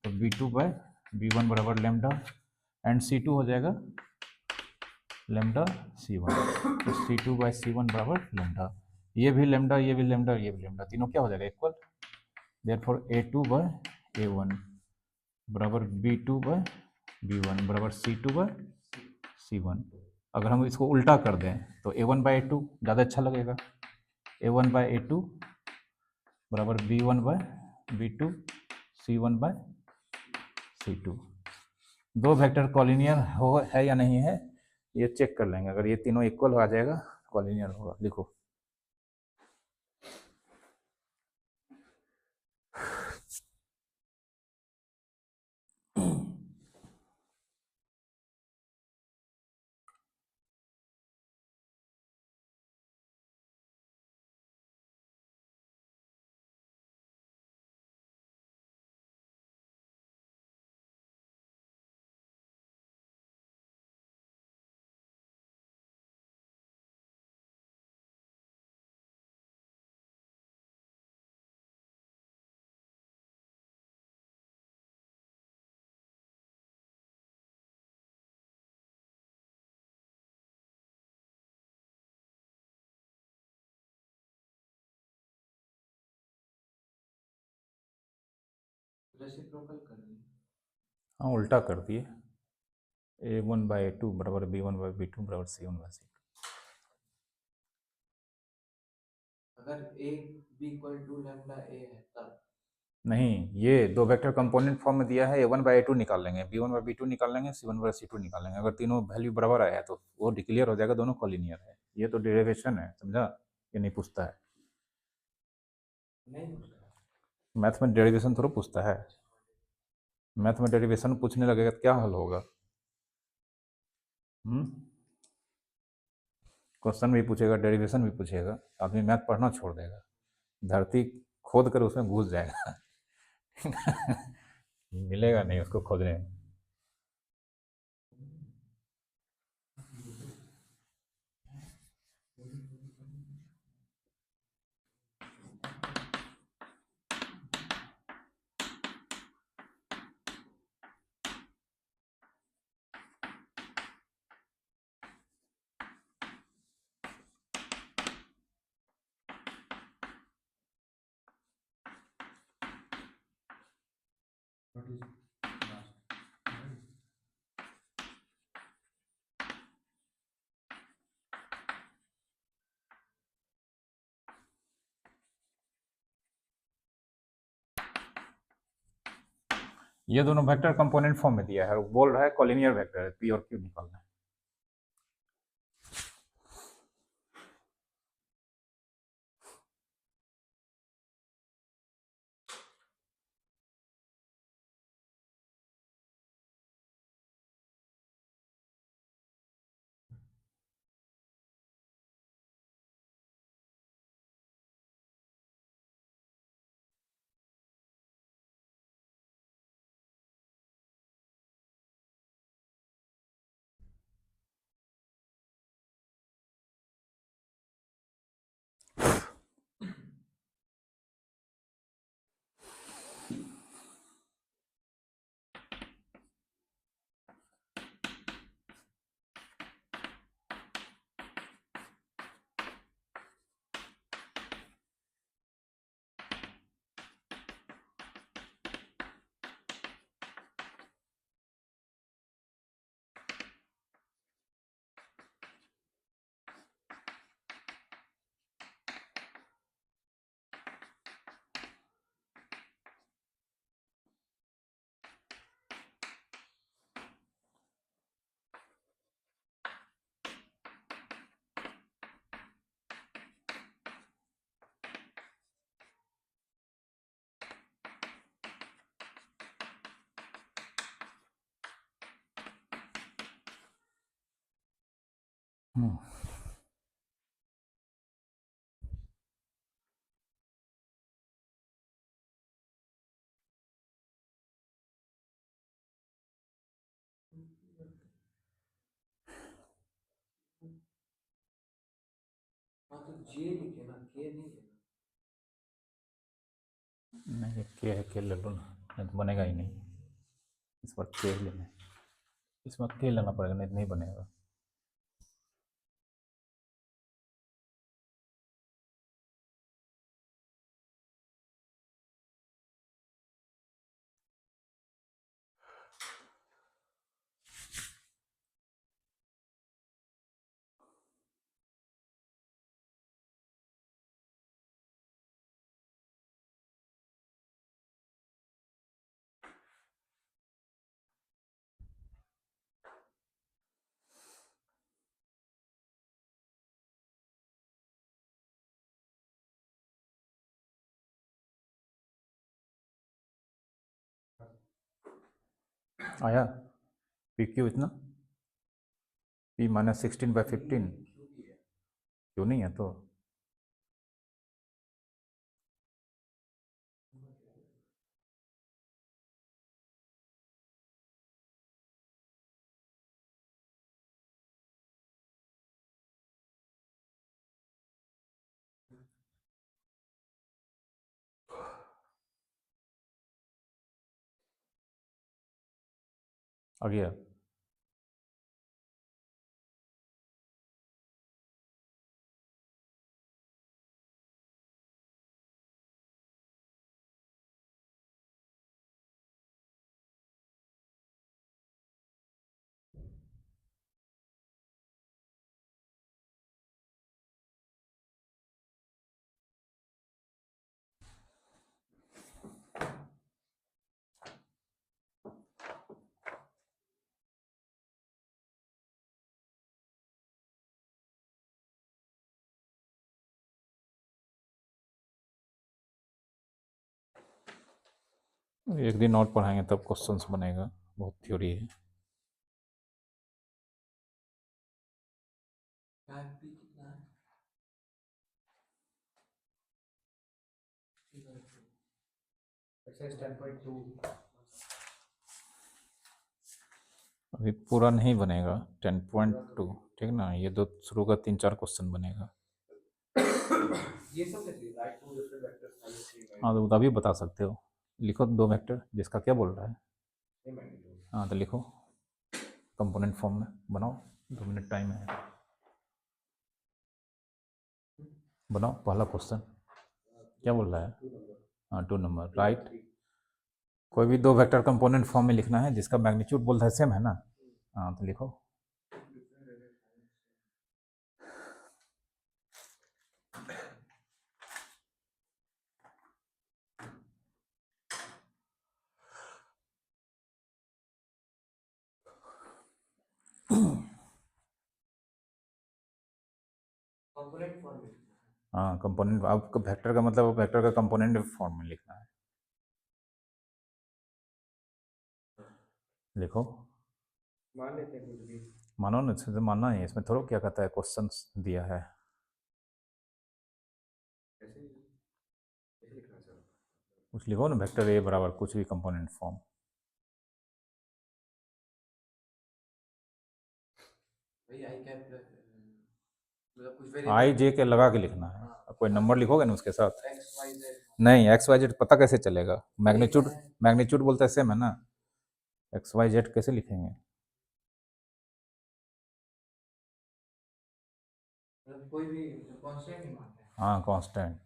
तो B2 बाय B1 बराबर लैम्डा, एंड C2 हो जाएगा लैम्डा C1, तो C2 बाय C1 बराबर लैम्डा। ये भी लैम्डा, ये भी लैम्डा, ये भी लैम्डा, तीनों क्या हो जाएगा equal. Therefore A2 bye A1 बराबर B2 बाय B1 बराबर C2 बाय C1। अगर हम इसको उल्टा कर दें तो A1 बाय A2 ज़्यादा अच्छा लगेगा। A1 बाय A2 बराबर B1 bye B2 C1 bye C2। दो वेक्टर कॉलिनियर हो है या नहीं है ये चेक कर लेंगे। अगर ये तीनों इक्वल आ जाएगा कॉलिनियर होगा। लिखो, रेसिप्रोकल कर दिए। हाँ उल्टा कर दिए, a1/a2 बराबर b1/b2 बराबर c1/c2। अगर a b equal to lambda a है तब नहीं, ये दो वेक्टर कंपोनेंट फॉर्म में दिया है, a1/a2 निकाल लेंगे, b1/b2 निकाल लेंगे, c1/c2 निकाल लेंगे। अगर तीनों वैल्यू बराबर आया है तो वो डिक्लेयर हो जाएगा दोनों कॉलिनियर है। ये तो डेरिवेशन है, समझा? ये नहीं पूछता है, नहीं पूछता है। मैथ में डेरिवेशन थोड़ा पूछता है। मैथ में डेरिवेशन पूछने लगेगा तो क्या हल होगा? क्वेश्चन भी पूछेगा, डेरिवेशन भी पूछेगा, आदमी मैथ पढ़ना छोड़ देगा, धरती खोद कर उसमें घुस जाएगा। मिलेगा नहीं उसको खोदने में। What is last. ये दोनों वेक्टर कंपोनेंट फॉर्म में दिया है और बोल रहा है कॉलिनियर वेक्टर है, पी और क्यू निकालना है। हम्म, हाँ तो जे लिखे ना, के नहीं लेना। नहीं के है, के ले लो ना, नहीं तो बनेगा ही नहीं। इस बार के लेना है, इस बार के लेना पड़ेगा, नहीं तो नहीं बनेगा। आया पी क्यू इतना, p-16/15। क्यों दिया? क्यों नहीं है तो आ गया। एक दिन और पढ़ाएंगे तब क्वेश्चंस बनेगा, बहुत थ्योरी है। टाइप भी कितना है? एक्सरसाइज 10.2 अभी पूरा नहीं बनेगा 10.2, ठीक ना, ये दो शुरू का 3-4 क्वेश्चन बनेगा। ये सब कैसे write two different vectors having same हाँ तो तभी बता सकते हो, लिखो 2 वेक्टर जिसका क्या बोल रहा है। magnitude. हाँ तो लिखो कंपोनेंट फॉर्म में बनाओ, 2 मिनट टाइम है, बनाओ पहला क्वेश्चन। क्या बोल रहा है? हाँ 2 नंबर राइट। कोई भी 2 वेक्टर कंपोनेंट फॉर्म में लिखना है जिसका मैग्नीट्यूड बोलता है सेम है ना। हाँ तो लिखो। कंपोनेंट फॉर्म में हाँ कंपोनेंट, आपको वेक्टर का मतलब वेक्टर का कंपोनेंट फॉर्म में लिखना है, लिखो। मान लेते हैं कुछ भी मानो ना, इसमें मानना है, इसमें थोड़ा क्या कहता है क्वेश्चंस दिया है। ऐसे ऐसे लिखना है सर। कुछ लिखो ना, वेक्टर ए बराबर कुछ भी कंपोनेंट फॉर्म। वही आई कैप मतलब कुछ आई वेरिएबल जे के लगा के लिखना है। हाँ। अब कोई नंबर लिखोगे ना उसके साथ। एक्स वाई जेड नहीं एक्स वाई जेड पता कैसे चलेगा, मैग्नीट्यूड, मैग्नीट्यूड बोलता है सेम है ना, एक्स वाई जेड कैसे लिखेंगे। मतलब कोई भी कांस्टेंट ही मानते हैं। हाँ constant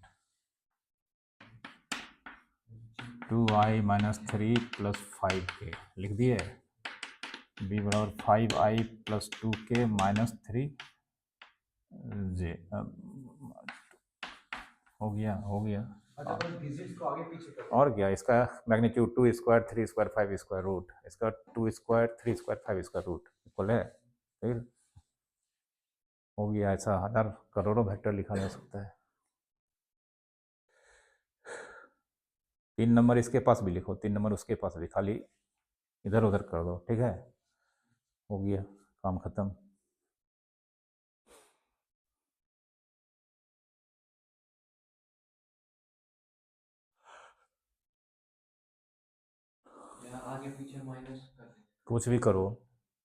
2i minus 3 plus 5k लिख दिए, बी बराबर 5i प्लस 2k माइनस 3 जे। हो गया हो गया। अच्छा बस डिजिट्स को आगे पीछे कर और क्या, इसका magnitude 2 square 3 square 5 square root, इसका 2 square 3 square 5 square root equal है, फिर हो गया। ऐसा हजार करोड़ों वेक्टर लिखा जा सकता है। 3 नंबर इसके पास भी लिखो, 3 नंबर उसके पास भी, खाली इधर उधर कर दो, ठीक है, हो गया काम खत्म। या आगे पीछे माइनस कर दें। कुछ भी करो,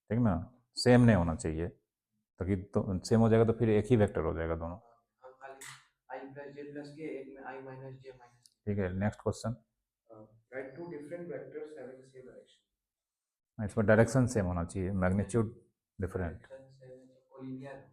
ठीक ना, सेम नहीं होना चाहिए, ताकि तो सेम हो जाएगा तो फिर एक ही वेक्टर हो जाएगा दोनों। हम खाली आई प्लस जे प्लस के, एक में आई माइनस जे माइनस। ठीक है next question. Write two different vectors having same direction. इसमें डायरेक्शन सेम होना चाहिए, मैग्नीट्यूड डिफरेंट। कोलिनियर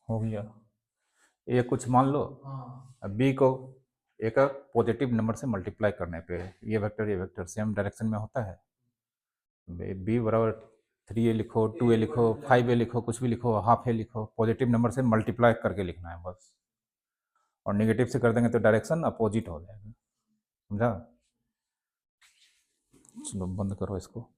हो गया। ए कुछ मान लो, हाँ अब बी को ए का पॉजिटिव नंबर से मल्टीप्लाई करने पे ये वेक्टर सेम डायरेक्शन में होता है। बी बराबर 3a लिखो, 2a लिखो, 5a लिखो, कुछ भी लिखो, हाफ ए लिखो, पॉजिटिव नंबर से मल्टीप्लाई करके लिखना है बस, और नेगेटिव से कर देंगे तो डायरेक्शन अपोजिट हो जाएगा, समझा। चलो बंद करो इसको।